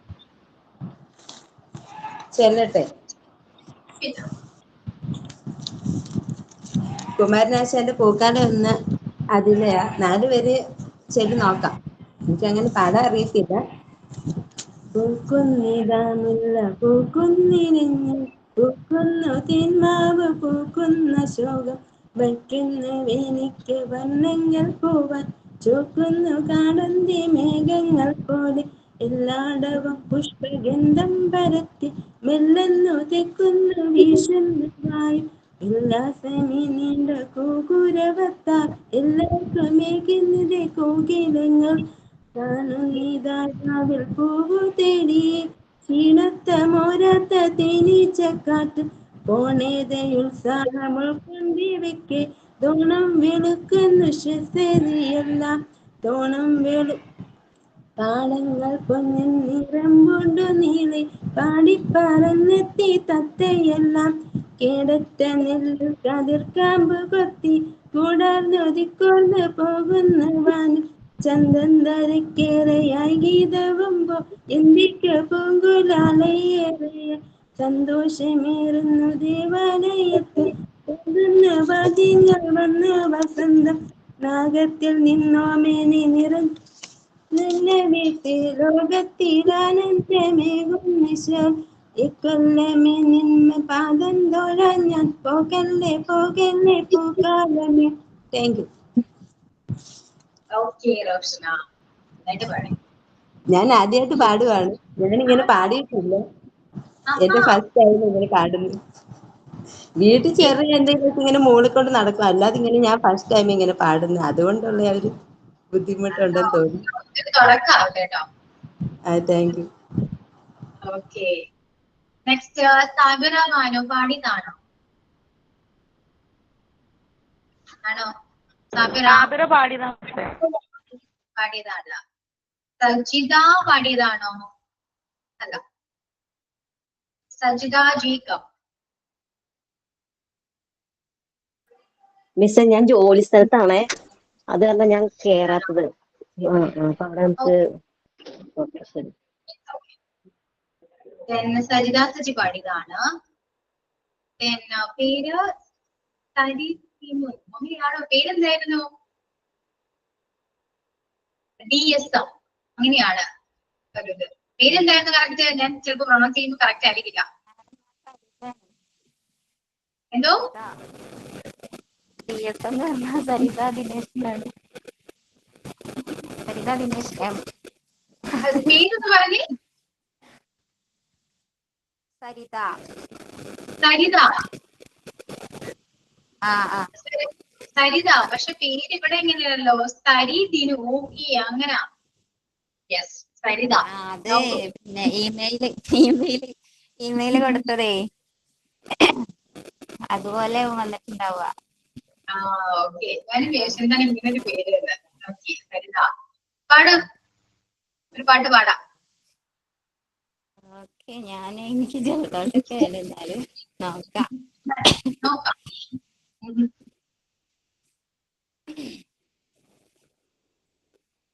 ചൊല്ലട്ടെ. കുമാരനാശാന്റെ പൂക്കാലം എന്ന അതിലെ 4 പേര് ചൊല്ലി നോക്കാം. എനിക്കങ്ങനെ പാടാൻ അറിയത്തില്ല. പൂക്കുന്നിതാമുല്ല പൂക്കുന്നിരിഞ്ഞ് പൂക്കുന്നു തിന്മാവ് പൂക്കുന്ന ശോകം വയ്ക്കുന്നു വേനിക്ക് വർണ്ണങ്ങൾ പൂവാൻ ചോക്കുന്നു കാണന്തി മേഘങ്ങൾ പോലെ എല്ലായിടവും പുഷ്പഗന്ധം പരത്തി മെല്ലെന്നു തെക്കുന്നു വീശുന്നു വായു ഉല്ലാസമേ നീണ്ട കൂകുരവത്താൽ എല്ലാവർക്കും മേഘിന്നതേ കോകിലങ്ങൾ കാണുന്നിതാവിൽ പൂവു തേടി ക്ഷീണത്ത മോരാത്ത തേനീച്ചക്കാറ്റ് പോണേതയുത്സാഹം ഉൾക്കൊണ്ടിവയ്ക്കെ തോണം വെളുക്കുന്നു ശ്വസരിയെല്ലാം തോണം വെളു താളങ്ങൾ പൊന്നിൻ നിറം കൊണ്ടു നീളെ പാടിപ്പറന്നെത്തി തത്തയെല്ലാം കേടറ്റ നെല്ലു കതിർക്കാമ്പ് കൊത്തി കൂടാർന്നൊതിക്കൊണ്ട് പോകുന്ന വാനിൽ ചന്തം തരക്കേറെയായി ഗീതവുമ്പോ എന്തിക്ക് പൂങ്കുലാളയേറിയ സന്തോഷമേറുന്നു ദേവാലയത്തിൽ വാദ്യങ്ങൾ വന്ന വസന്തം നാഗത്തിൽ നിന്നോമേനി നിറഞ്ഞ നല്ല വീട്ടിൽ ലോകത്തിലാനന്ദമേകും നിശാൽ ഇക്കൊല്ലമേ നിന്മ പാദം തൊഴാൻ ഞാൻ പോകല്ലേ പോകല്ലേ പൂക്കാലമേ. Thank you. ഓക്കെ റോഷ്ന, നന്നായിട്ട് പാടി. ഞാൻ ആദ്യമായിട്ട് പാടുവാണ്. ഞാനിങ്ങനെ പാടിയിട്ടില്ല. എന്റെ ഫസ്റ്റ് ടൈം ഇങ്ങനെ പാടുന്നു. വീട്ടിൽ ചെറിയ എന്തെങ്കിലും ഇങ്ങനെ മൂളിക്കൊണ്ട് നടക്കും. അല്ലാതെ ഇങ്ങനെ ഞാൻ ഫസ്റ്റ് ടൈം ഇങ്ങനെ പാടുന്നു. അതുകൊണ്ടുള്ള ഒരു ബുദ്ധിമുട്ടുണ്ടെന്ന് തോന്നി. തുടക്കാവട്ടെ കേട്ടോ. Thank you. Okay, next Sabira മാനോ പാടിയതാണോ? ആണോ? സാബിറ പാടിയതല്ല. സജിത പാടിയതാണോ? അല്ല, സജിത ജേക്കബ്. മിസ്സേ, ഞാൻ ജോലി സ്ഥലത്താണേ, അത് കാരണം ഞാൻ കേറാത്തത്. അപ്പൊ അവിടെ നമുക്ക് ശരി. സജിത സജി പാടിയതാണ്. പേര് അങ്ങനെയാണോ? പേരെന്തായിരുന്നു? DS അങ്ങനെയാണ് ഒരു പേരെന്തായിരുന്നു കറക്റ്റ്? ഞാൻ ചിലപ്പോ പ്രൊണൗൺസ് ചെയ്യുമ്പോൾ കറക്റ്റ് ആയിരിക്കില്ല. എന്തോ സരിത ദിനേശ് എം. പേരൊന്ന് പറഞ്ഞേ. സരിത. സരിത. സരിത, പക്ഷെ പേര് ഇവിടെ എങ്ങനെയല്ലോ സരി ദിനു അങ്ങനെ. യെസ്, സരിത. അതെ, പിന്നെ ഇമെയില് കൊടുത്തതേ അതുപോലെ വന്നിട്ടുണ്ടാവുക. ഓക്കെ, ഞാൻ എന്താണ് ഇങ്ങനെ ഒരു പേര്? ഓക്കെ, സരിത പാടും. ഒരു പാട്ട് പാടാം. ഓക്കെ, എനിക്ക് ജലദോഷമൊക്കെ എന്നാലും നോക്കാം. നോക്കാം.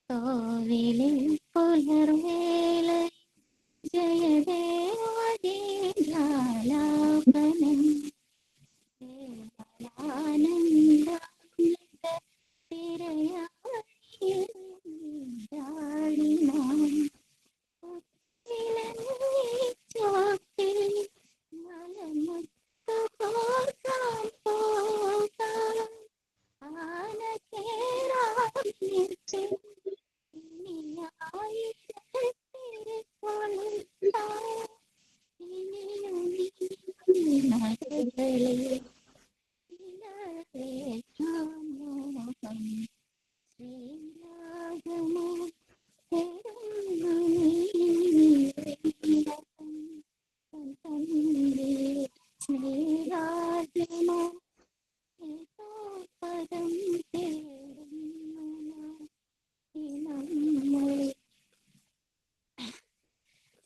കോവിലിൽ പുലർവേല ജയദേവദീലാലാപനം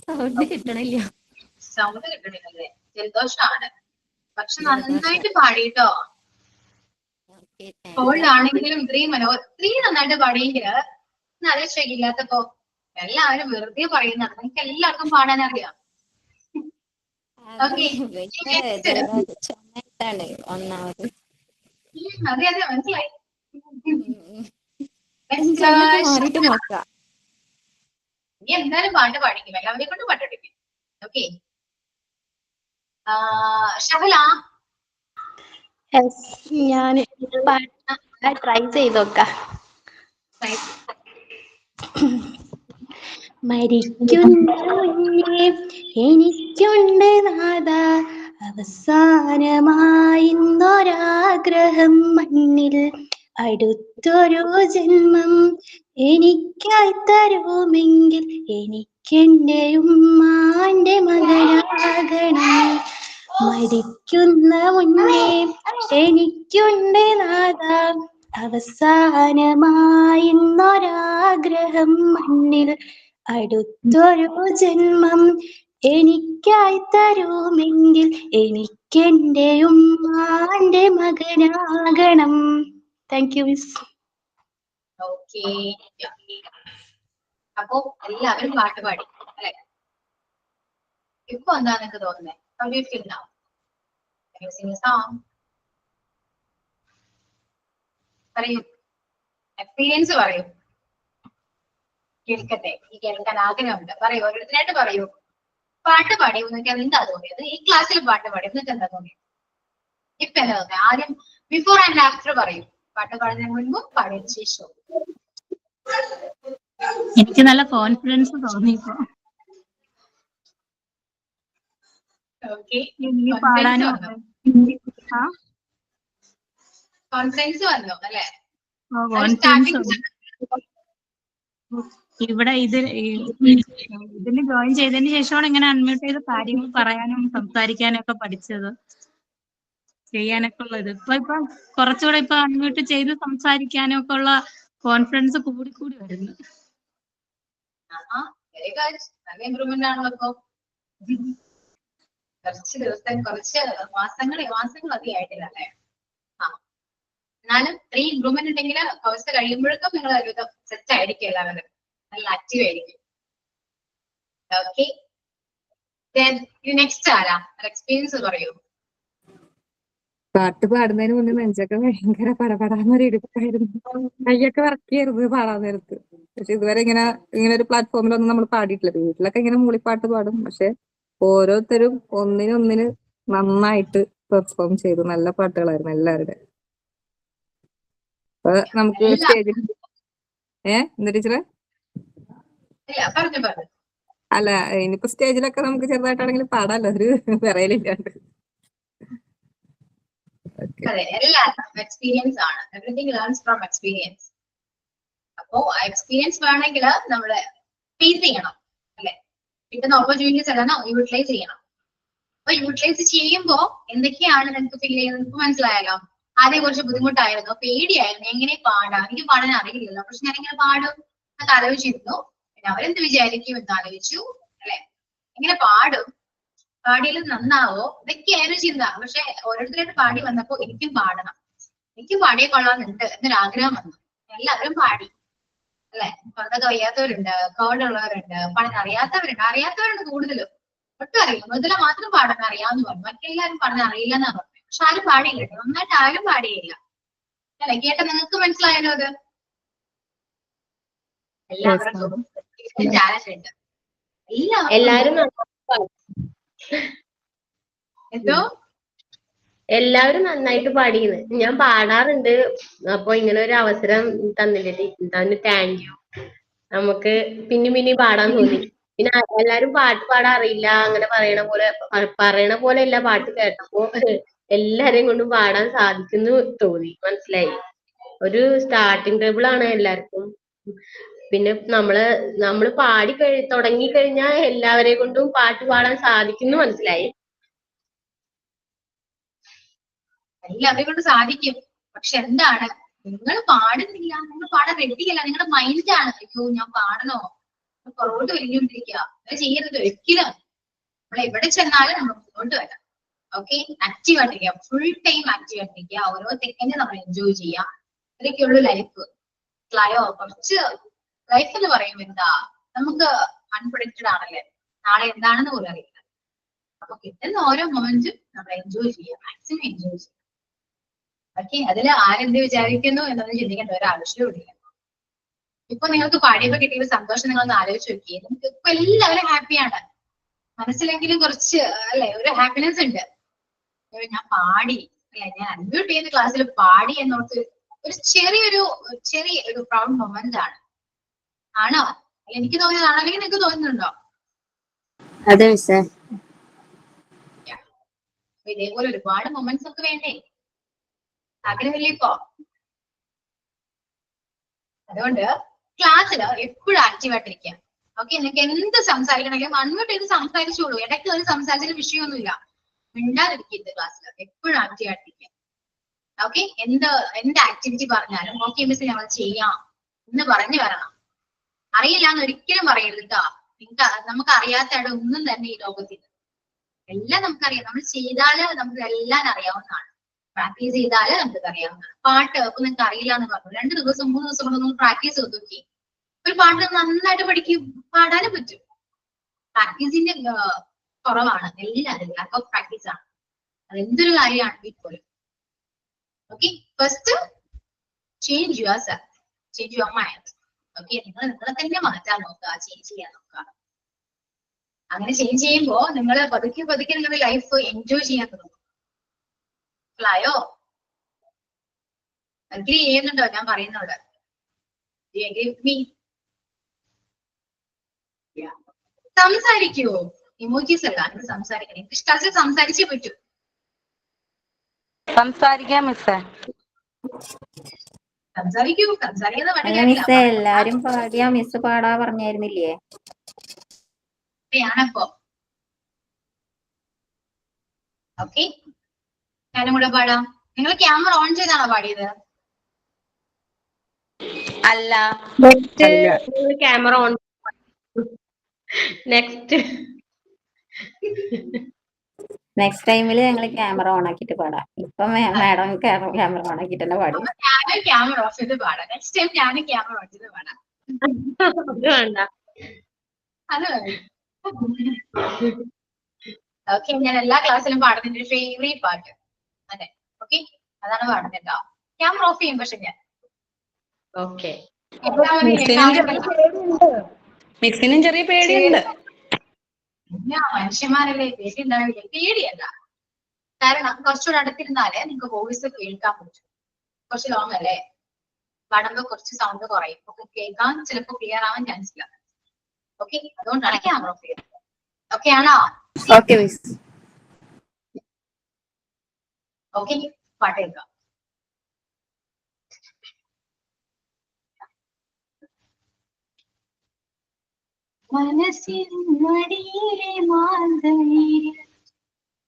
സൗണ്ട് കിട്ടണില്ല. സൗണ്ട് കിട്ടണില്ലേ? ജലദോഷമാണ്. പക്ഷെ നന്നായിട്ട് പാടിട്ടോ. കോൾഡാണെങ്കിലും ഇത്രയും നന്നായിട്ട് പാടിയെങ്കില് നല്ല ശരിയില്ലാത്തപ്പോ എല്ലാവരും വെറുതെ പറയുന്നതാണ്. നിങ്ങൾക്ക് എല്ലാവർക്കും പാടാൻ അറിയാം. ഓക്കെ, ഒന്നാമത് അതെ അതെ മനസ്സിലായി. മാറിയിട്ട് നോക്കാം. ഇനി എന്തായാലും പാട്ട് പാടിക്കും, എല്ലാവരെയും കൊണ്ട് പാട്ടടിക്കും. ഓക്കെ, ഷഹല ഞാൻ ട്രൈ ചെയ്ത് നോക്കാം. മരിക്കുന്ന മുന്നേ എനിക്കുണ്ട് നാഥ അവസാനമായിന്നൊരാഗ്രഹം മണ്ണിൽ അടുത്തൊരു ജന്മം എനിക്കായി തരുമെങ്കിൽ എനിക്കെന്റെ ഉമ്മാന്റെ മകനാകണം. മരിക്കുന്ന മുന്നേ എനിക്കുണ്ട് നാഥ അവസാനമായിന്നൊരാഗ്രഹം മണ്ണിൽ അടുത്തൊരു ജന്മം എനിക്കായി തരുമെങ്കിൽ എനിക്കെന്റെ ഉമ്മാന്റെ മകനാകണം. Thank you miss. ഓക്കെ, അപ്പൊ എല്ലാവരും പാട്ട് പാടി അല്ലെ? ഇപ്പൊ എന്താ നിനക്ക് തോന്നുന്നത്? How do you feel now? Can you sing a song? പറയൂ, എക്സ്പീരിയൻസ് പറയൂ, കേൾക്കട്ടെ. ഈ കേൾക്കാൻ ആഗ്രഹമുണ്ട്. പറയൂ, ഓരോരുത്തരായിട്ട് പറയൂ. പാട്ട് പാടി നിങ്ങൾക്ക് എന്താ തോന്നിയത്? ഈ ക്ലാസ്സിൽ പാട്ട് പാടി നിങ്ങൾക്ക് എന്താ തോന്നിയത്? ഇപ്പൊ എന്താ തോന്നിയത്? ആദ്യം ബിഫോർ ആൻഡ് ആഫ്റ്റർ പറയൂ. പാട്ട് പാടുന്നതിന് മുൻപും പാടിയതിനു ശേഷവും. എനിക്ക് നല്ല കോൺഫിഡൻസ് തോന്നി ഇപ്പൊ. ഓക്കെ, എനിക്ക് പാടാനും കോൺഫിഡൻസ് വന്നു അല്ലെ? കോൺഫിഡൻസ് ഇവിടെ ഇതിന് ജോയിൻ ചെയ്തതിന് ശേഷമാണ് ഇങ്ങനെ അൺമ്യൂട്ട് ചെയ്ത് കാര്യങ്ങൾ പറയാനും സംസാരിക്കാനും ഒക്കെ പഠിച്ചത്, ചെയ്യാനൊക്കെ ഉള്ളത്. ഇപ്പൊ കുറച്ചുകൂടെ ഇപ്പൊ അൺമ്യൂട്ട് ചെയ്ത് സംസാരിക്കാനും ഒക്കെ ഉള്ള കോൺഫിഡൻസ് കൂടി വരുന്നു. നല്ല ഇമ്പ്രൂവ്മെന്റ് ആണല്ലോ ഇപ്പൊ. കുറച്ച് ദിവസം, കുറച്ച് മാസങ്ങൾ അധികം ആയിട്ടില്ല അല്ലെ? എന്നാലും 3 ഇമ്പ്രൂവ്മെന്റ് ഉണ്ടെങ്കിൽ കോഴ്സ് കഴിയുമ്പോഴേക്കും നിങ്ങൾ ഒരുവിധം സെറ്റ് ആയിരിക്കും, എല്ലാവരും നല്ല ആക്റ്റീവ് ആയിരിക്കും. ഓക്കെ, നെക്സ്റ്റ് ആരാ? എക്സ്പീരിയൻസ് പറയൂ. പാട്ട് പാടുന്നതിന് മുന്നേ നെഞ്ചൊക്കെ ഭയങ്കര പടപടാന്നൊരു ഇടുപ്പായിരുന്നു. കയ്യൊക്കെ വറക്കിയായിരുന്നു പാടാൻ നേരത്ത്. പക്ഷെ ഇതുവരെ ഇങ്ങനെ ഒരു പ്ലാറ്റ്ഫോമിലൊന്നും നമ്മൾ പാടിയിട്ടില്ല. വീട്ടിലൊക്കെ ഇങ്ങനെ മൂളിപ്പാട്ട് പാടും. പക്ഷെ ഓരോരുത്തരും ഒന്നിനൊന്നിന് നന്നായിട്ട് പെർഫോം ചെയ്തു. നല്ല പാട്ടുകളായിരുന്നു എല്ലാവരുടെ. അപ്പൊ നമുക്ക് സ്റ്റേജിൽ എന്താ ടീച്ചറെ? അല്ല, ഇനിയിപ്പോ സ്റ്റേജിലൊക്കെ നമുക്ക് ചെറുതായിട്ടാണെങ്കിലും പാടാല്ലോ, ഒരു വിറയലില്ലാണ്ട്. അതെ, എല്ലാവർക്കും എക്സ്പീരിയൻസ് ആണ്. Everything learns from experience. അപ്പോ എക്സ്പീരിയൻസ് വേണമെങ്കിൽ നമ്മള് ഫേസ് ചെയ്യണം അല്ലെ? കിട്ടുന്ന ഓപ്പർച്യൂണിറ്റീസ് എല്ലാം യൂട്ടിലൈസ് ചെയ്യണം. അപ്പൊ യൂട്ടിലൈസ് ചെയ്യുമ്പോ എന്തൊക്കെയാണ് നിങ്ങൾക്ക് ഫീൽ ചെയ്യുന്നത് നിങ്ങൾക്ക് മനസ്സിലായാലോ? ആദ്യം കുറച്ച് ബുദ്ധിമുട്ടായിരുന്നു, പേടിയായിരുന്നു, എങ്ങനെ പാടാം, എനിക്ക് പാടാൻ അറിയില്ലല്ലോ, പക്ഷെ ഞാനിങ്ങനെ പാടും എന്നൊക്കെ ആലോചിച്ചിരുന്നു. പിന്നെ അവരെന്ത് വിചാരിക്കും എന്ന് ആലോചിച്ചു അല്ലെ? എങ്ങനെ പാടും, പാടിയാലും നന്നാവോ ഇതൊക്കെയായിരുന്നു ചിന്ത. പക്ഷെ ഓരോരുത്തരായിട്ട് പാടി വന്നപ്പോ എനിക്കും പാടണം, എനിക്കും പാടിയെ കൊള്ളാമെന്നുണ്ട് എന്നൊരു ആഗ്രഹം വന്നു. എല്ലാവരും പാടി അല്ലെ. പറഞ്ഞത് വയ്യാത്തവരുണ്ട്, കോടുള്ളവരുണ്ട്, പാടാൻ അറിയാത്തവരുണ്ട് കൂടുതലും. ഒട്ടും അറിയില്ല, മൃദുല മാത്രം പാടാൻ അറിയാമെന്ന് പറഞ്ഞു, മറ്റെല്ലാവരും പറഞ്ഞ അറിയില്ല എന്നാ പറഞ്ഞു. പക്ഷെ ആരും പാടിയില്ല, നന്നായിട്ട് ആരും പാടിയില്ല അല്ലെ. കേട്ട നിങ്ങൾക്ക് മനസ്സിലായാലോ അത്? എല്ലാവർക്കും ചാലഞ്ച് ഉണ്ട്. എല്ലാരും എന്തോ എല്ലാവരും നന്നായിട്ട് പാടിയത്. ഞാൻ പാടാറുണ്ട്, അപ്പൊ ഇങ്ങനെ ഒരു അവസരം തന്നില്ലേ, താങ്ക് യു. നമുക്ക് പിന്നെ പാടാൻ തോന്നി. പിന്നെ എല്ലാരും പാട്ട് പാടാൻ അറിയില്ല അങ്ങനെ പറയണ പോലെ അല്ല പാട്ട് കേട്ടപ്പോ എല്ലാരെയും കൊണ്ടും പാടാൻ സാധിക്കുന്നു തോന്നി, മനസ്സിലായി. ഒരു സ്റ്റാർട്ടിംഗ് ട്രബിൾ ആണ് എല്ലാവർക്കും. പിന്നെ നമ്മള് തുടങ്ങി കഴിഞ്ഞാൽ എല്ലാവരെ കൊണ്ടും പാട്ട് പാടാൻ സാധിക്കുന്നു മനസ്സിലായി. എല്ലാവരെ കൊണ്ട് സാധിക്കും. പക്ഷെ എന്താണ്, നിങ്ങൾ പാടുന്നില്ല, നിങ്ങൾ പാടാൻ റെഡിയല്ല, നിങ്ങളുടെ മൈൻഡാണ് അയ്യോ ഞാൻ പാടണോ, പുറകോട്ട് വലിഞ്ഞുകൊണ്ടിരിക്കുക. അത് ചെയ്യരുത് ഒരിക്കലും. നമ്മൾ എവിടെ ചെന്നാലും നമ്മൾ മുന്നോട്ട് വരാം. ഓക്കെ, ആക്റ്റീവ് ആയിട്ടിരിക്കുക, ഫുൾ ടൈം ആക്റ്റീവ് ആയിട്ടിരിക്കുക. ഓരോ സെക്കൻഡ് നമ്മൾ എൻജോയ് ചെയ്യാം. ഇതൊക്കെയുള്ളൂ ലൈഫ്. ക്ലയോ കുറച്ച് ലൈഫ് എന്ന് പറയുമ്പോൾ എന്താ, നമുക്ക് അൺപ്രഡിക്റ്റഡ് ആണല്ലേ, നാളെ എന്താണെന്ന് പോലും അറിയില്ല. അപ്പൊ കിട്ടുന്ന ഓരോ മൊമെന്റും നമ്മൾ എൻജോയ് ചെയ്യാം, മാക്സിമം എൻജോയ് ചെയ്യാം. ഓക്കെ, അതിൽ ആരെന്ത് വിചാരിക്കുന്നു എന്നൊന്നും ചിന്തിക്കേണ്ട ഒരാവശ്യമില്ല. ഇപ്പൊ നിങ്ങൾക്ക് പാടിയപ്പോ കിട്ടിയ സന്തോഷം നിങ്ങളൊന്ന് ആലോചിച്ച് നോക്കിയേ. നിങ്ങൾക്ക് ഇപ്പൊ എല്ലാവരും ഹാപ്പിയാണ്, മനസ്സിലെങ്കിലും കുറച്ച് അല്ലെ ഒരു ഹാപ്പിനെസ് ഉണ്ട്. ഞാൻ പാടി അല്ലെ, ഞാൻ അൺമ്യൂട്ട് ചെയ്യുന്ന ക്ലാസ്സിൽ പാടി എന്നോർത്ത് ഒരു ചെറിയൊരു പ്രൗഡ് മൊമെന്റ് ആണ്. ആണോ? എനിക്ക് തോന്നിയതാണോ, അല്ലെങ്കിൽ നിങ്ങൾക്ക് തോന്നുന്നുണ്ടോ? അതെ മിസ്സേ. ഇതേപോലെ ഒരുപാട് മൊമെന്റ്സ് ഒക്കെ വേണ്ടേ, ആഗ്രഹമില്ലേ ഇപ്പോ? അതുകൊണ്ട് ക്ലാസ്സിൽ എപ്പോഴും ആക്റ്റീവ് ആയിട്ടിരിക്കുക. ഓക്കെ, നിങ്ങൾക്ക് എന്ത് സംസാരിക്കണമെങ്കിലും അൺമ്യൂട്ട് ചെയ്ത് സംസാരിച്ചോളൂ. ഇടയ്ക്ക് ഒരു സംസാരിച്ചിട്ട് വിഷയമൊന്നുമില്ല, മിണ്ടാതിരിക്കരുത്. ക്ലാസ്സിൽ എപ്പോഴും ആക്റ്റീവ് ആയിട്ടിരിക്കുക. ഓക്കെ, എന്ത് ആക്ടിവിറ്റി പറഞ്ഞാലും ഓക്കെ മിസ് ഞങ്ങൾ ചെയ്യാം എന്ന് പറഞ്ഞു വരണം. അറിയില്ല എന്ന് ഒരിക്കലും പറയരുത് കേട്ടോ. നമുക്ക് അറിയാത്ത ഇടം ഒന്നും തന്നെ ഈ ലോകത്തിൽ എല്ലാം നമുക്കറിയാം. നമ്മൾ ചെയ്താല് നമുക്ക് എല്ലാം അറിയാവുന്നതാണ്, പ്രാക്ടീസ് ചെയ്താല് നമുക്ക് അറിയാവുന്നതാണ്. പാട്ട് ഇപ്പൊ നിങ്ങൾക്ക് അറിയില്ല എന്ന് പറഞ്ഞു, 2 ദിവസം 3 ദിവസം കൊണ്ട് നമ്മൾ പ്രാക്ടീസ് ചെയ്ത് നോക്കി, ഒരു പാട്ട് നന്നായിട്ട് പാടാനും പറ്റും. പ്രാക്ടീസിന്റെ കുറവാണ്, എല്ലാവരും ലാക്ക് ഓഫ് പ്രാക്ടീസ് ആണ്. അത് എന്തൊരു കാര്യമാണെങ്കിൽ പോലും. Okay, first change your self, change your mind. Okay, നിങ്ങളെ തന്നെ മാറ്റാൻ നോക്കുക, ചേഞ്ച് ചെയ്യാൻ നോക്കുക. അങ്ങനെ ചേഞ്ച് ചെയ്യുമ്പോ നിങ്ങൾ പതുക്കെ നിങ്ങളുടെ ലൈഫ് എൻജോയ് ചെയ്യാൻ തുടങ്ങും. മനസ്സിലായോ? അഗ്രി ചെയ്യുന്നുണ്ടോ ഞാൻ പറയുന്നോട്? സംസാരിക്കുവോ? ഇമോജീസ് അല്ല, നിങ്ങൾ സംസാരിക്കണം. ഇംഗ്ലീഷ് ക്ലാസ്സിൽ സംസാരിച്ചേ പറ്റൂ. സംസാരിക്കാം മിസ്സേ. സംസാരിക്കുന്ന മിസ്സേ എല്ലാരും പാടിയാ മിസ് പാടാ പറഞ്ഞായിരുന്നില്ലേ? ആണപ്പോ ഓക്കെ, ഞാനും കൂടെ പാടാം. നിങ്ങൾ ക്യാമറ ഓൺ ചെയ്താണോ പാടിയത്? അല്ല, ക്യാമറ ഓൺ. നെക്സ്റ്റ് ടൈമില് ഞങ്ങൾ ക്യാമറ ഓൺ ആക്കിട്ട് പാടാം. ഇപ്പൊ മാഡം ക്യാമറ ഓൺ ആക്കിട്ട് തന്നെ പാടും. ഞാനും ക്യാമറ ഓഫ് ചെയ്ത് പാടാം. നെക്സ്റ്റ് ടൈം ഞാനും ക്യാമറ ഓൺ ചെയ്ത് പാടാം. അത് ഓക്കെ, ഞാൻ എല്ലാ ക്ലാസ്സിലും പാടുന്ന എന്റെ ഫേവറേറ്റ് പാട്ട് അതെ. ഓക്കെ, അതാണ് പാടുന്നത് കേട്ടോ. ക്യാമറ ഓഫ് ചെയ്യും പക്ഷെ ഞാൻ. ഓക്കെ, മിസ്സിനും ചെറിയ പേടിയുണ്ട്. മനുഷ്യന്മാരല്ലേ, പേടിയുണ്ടാവില്ല. പേടിയല്ല, കാരണം കുറച്ചുകൂടെ അടുത്തിരുന്നാലേ നിങ്ങൾക്ക് വോയിസ് കേൾക്കാൻ പറ്റും. കുറച്ച് ലോങ് അല്ലേ, പാടുമ്പോ കുറച്ച് സൗണ്ട് കുറയും. ഒക്കെ കേൾക്കാൻ ചിലപ്പോൾ ക്ലിയർ ആവാൻ ചാൻസ് ഇല്ല. ഓക്കെ, അതുകൊണ്ടാണ് ക്യാമറ ഓഫ് ചെയ്യുന്നത്. ഓക്കെ ആണോ? Okay miss. ഓക്കെ, പാട്ട് കേൾക്കാം. മനസ്സിനടിയിലെ മാന്തളിൽ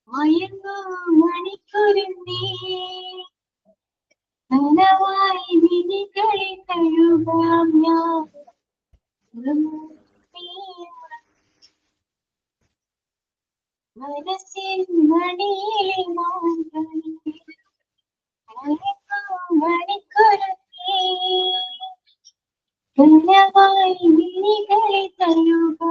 മയങ്ങും മണിക്കുരുന്നേ, നനവായി വിഴികളെ കഴുകാം ഞാൻ. മനസ്സിൻ മടിയിലെ മണിക്കൊരുത്തി തുല്യമായി വിളികളെ തരുക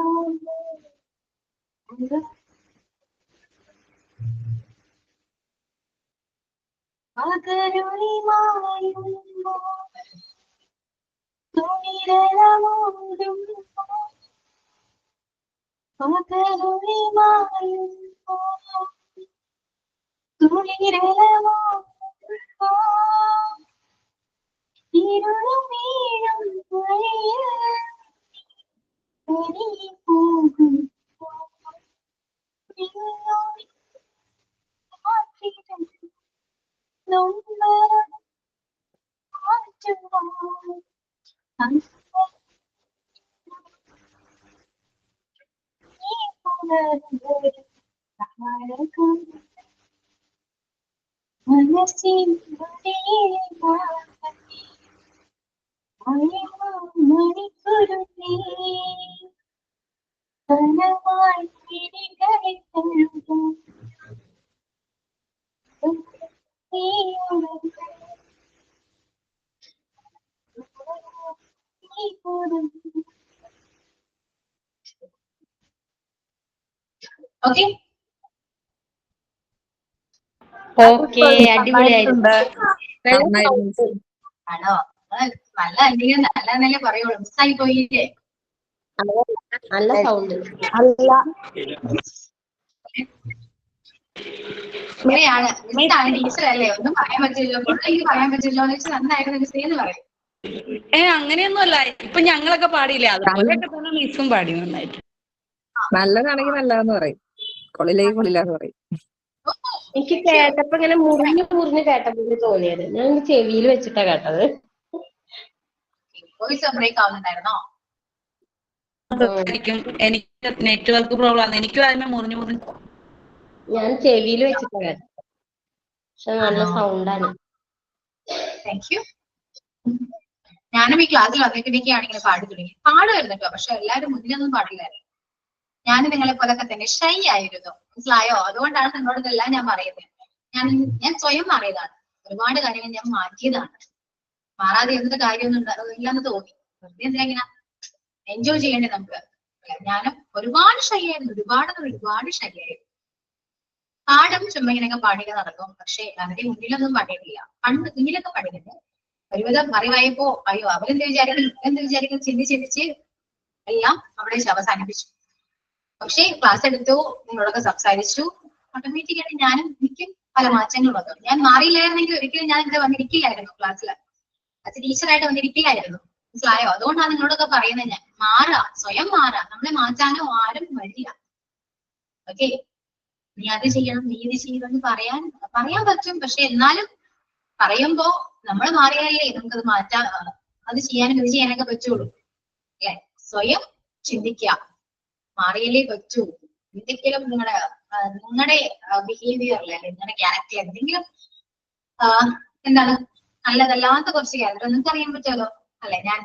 പകരുളി മായുമ്പോ തുണിരളമോടുമ്പോ പകരുളി മായുമ്പോ തുണിരളമോടുമ്പോ ഇരുളും വീഴും വഴിയിൽ പോകും മണിക്കുരുത്തി കനവായി വിളികളെ തരുക ഓക്കെ ഓക്കെ, അടിപൊളിയായിരുന്നു. ആണോ? നല്ല എന്തെങ്കിലും നല്ലതെന്നല്ലേ പറയുള്ളൂ. മിസ്സായി പോയില്ലേ? നല്ല സൗണ്ട്. ഇങ്ങനെയാണ് മിസ്സാണ്, ടീച്ചറല്ലേ, ഒന്നും പറയാൻ പറ്റില്ലോ, എനിക്ക് പറയാൻ പറ്റില്ലോ എന്ന് വെച്ചാൽ നന്നായിരുന്നു മിസ് എന്ന് പറയും. അങ്ങനെയൊന്നുമല്ല. ഇപ്പൊ ഞങ്ങളൊക്കെ പാടിയില്ലേ, അതുപോലെയൊക്കെ തന്നെ മിസ്സും പാടി നന്നായിട്ട്. നല്ലതാണെങ്കിൽ നല്ലതെന്ന് പറയും, കൊള്ളില്ലെങ്കിൽ കൊള്ളില്ലാന്ന് പറയും. എനിക്ക് കേട്ടപ്പോ ഇങ്ങനെ മുറിഞ്ഞു മുറിഞ്ഞ് കേട്ടപ്പോ തോന്നിയത്. ഞാൻ ചെവിയിൽ വെച്ചിട്ടാ കേട്ടത്. വോയിസ് ബ്രേക്ക് ആവുന്നുണ്ടായിരുന്നോ? എനിക്ക് നെറ്റ്വർക്ക് പ്രോബ്ലം ആണ്. എനിക്കും അതിനെ മുറിഞ്ഞു മുറിഞ്ഞു. ഞാൻ ചെവിയിൽ വെച്ചിട്ടാ കേട്ടത്. പക്ഷെ നല്ല സൗണ്ടാണ്. Thank you. ഞാനും ഈ ക്ലാസ്സിൽ വന്നിട്ടിരിക്കുകയാണ് ഇങ്ങനെ പാടി തുടങ്ങി. പാടുമായിരുന്നു കേട്ടോ, പക്ഷെ എല്ലാവരും മുന്നിലൊന്നും പാടില്ലായിരുന്നു. ഞാൻ നിങ്ങളെ പോലൊക്കെ തന്നെ ഷൈ ആയിരുന്നു, മനസ്സിലായോ? അതുകൊണ്ടാണ് നിങ്ങളോട് ഇതെല്ലാം ഞാൻ പറയുന്നത്. ഞാൻ സ്വയം മാറിയതാണ്, ഒരുപാട് കാര്യങ്ങൾ ഞാൻ മാറ്റിയതാണ്. മാറാതെ എന്ത് കാര്യമൊന്നും ഇല്ലെന്ന് തോന്നി. വെറുതെ എന്തിനാ ഇങ്ങനെ എൻജോയ് ചെയ്യണ്ടേ നമുക്ക്? ഞാനും ഒരുപാട് ഷൈ ആയിരുന്നു, ഒരുപാട് ഷൈ ആയിരുന്നു. പാടും ചുമ്മാ ഇങ്ങനെയൊക്കെ പാടിയൊക്കെ നടക്കും, പക്ഷെ അതിന്റെ മുന്നിലൊന്നും പാടിയിട്ടില്ല. പണ്ട് കുഞ്ഞിലൊക്കെ പാടിയിട്ടുണ്ട്. ഒരുവിധം അറിവായപ്പോ അയ്യോ അവരെന്ത് വിചാരിക്കും ചിന്തിച്ച് എല്ലാം അവിടെ അവസാനിപ്പിച്ചു. പക്ഷേ ക്ലാസ് എടുത്തു, നിങ്ങളോടൊക്കെ സംസാരിച്ചു, ഓട്ടോമാറ്റിക്കായിട്ട് ഞാനും എനിക്കും പല മാറ്റങ്ങൾ വന്നു. ഞാൻ മാറിയില്ലായിരുന്നെങ്കിൽ ഒരിക്കലും ഞാൻ ഇവിടെ വന്നിരിക്കില്ലായിരുന്നു, ക്ലാസ്സിൽ ടീച്ചറായിട്ട് വന്നിരിക്കില്ലായിരുന്നു, മനസ്സിലായോ? അതുകൊണ്ടാണ് നിങ്ങളോടൊക്കെ പറയുന്നത്. ഞാൻ സ്വയം മാറാം, നമ്മളെ മാറ്റാനോ ആരും വരില്ല. ഓക്കെ, നീ അത് ചെയ്യണം, നീ ഇത് ചെയ്യണമെന്ന് പറയാൻ പറ്റും. പക്ഷെ എന്നാലും പറയുമ്പോ നമ്മൾ മാറിയാലേ നമുക്കത് മാറ്റാൻ, അത് ചെയ്യാനും ഇത് ചെയ്യാനൊക്കെ പറ്റുള്ളൂ അല്ലെ? സ്വയം ചിന്തിക്കുക, മാറിയാലേ പറ്റൂ. എന്തെങ്കിലും നിങ്ങളുടെ ബിഹേവിയറിൽ അല്ലെ നിങ്ങളുടെ ക്യാരക്ടർ എന്തെങ്കിലും എന്താണ് നല്ലതല്ലാത്ത കുറച്ച് ക്യാരക്ടർ നിങ്ങൾക്ക് അറിയാൻ പറ്റുമല്ലോ അല്ലെ? ഞാൻ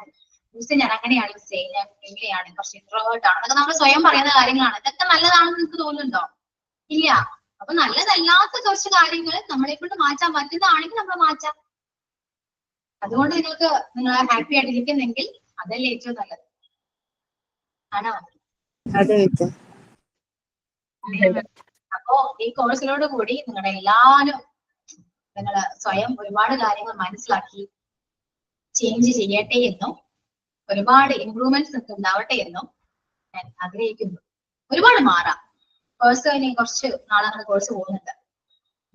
അങ്ങനെയാണ് മിസ്സേ, ഞാൻ ഇങ്ങനെയാണ്, കുറച്ച് ഇൻട്രോവേർട്ട് ആണ്, അതൊക്കെ നമ്മൾ സ്വയം പറയുന്ന കാര്യങ്ങളാണ്. ഇതൊക്കെ നല്ലതാണെന്ന് നിങ്ങൾക്ക് തോന്നുന്നുണ്ടോ? ഇല്ല. അപ്പൊ നല്ലതല്ലാത്ത കുറച്ച് കാര്യങ്ങൾ നമ്മളെ കൊണ്ട് മാറ്റാൻ പറ്റുന്നതാണെങ്കിൽ നമ്മൾ മാറ്റാം. അതുകൊണ്ട് നിങ്ങൾ ഹാപ്പി ആയിട്ടിരിക്കുന്നെങ്കിൽ അതല്ലേ ഏറ്റവും നല്ലത്, ആണോ? അപ്പോ ഈ കോഴ്സിനോട് കൂടി നിങ്ങളുടെ എല്ലാവരും നിങ്ങൾ സ്വയം ഒരുപാട് കാര്യങ്ങൾ മനസ്സിലാക്കി ചേഞ്ച് ചെയ്യട്ടെ എന്നും ഒരുപാട് ഇംപ്രൂവ്മെന്റ്സ് നിങ്ങൾക്ക് ഉണ്ടാവട്ടെ എന്നും ഞാൻ ആഗ്രഹിക്കുന്നു. ഒരുപാട് മാറാം. കോഴ്സ് ഇനി കുറച്ച് നാളെ കോഴ്സ് പോകുന്നുണ്ട്.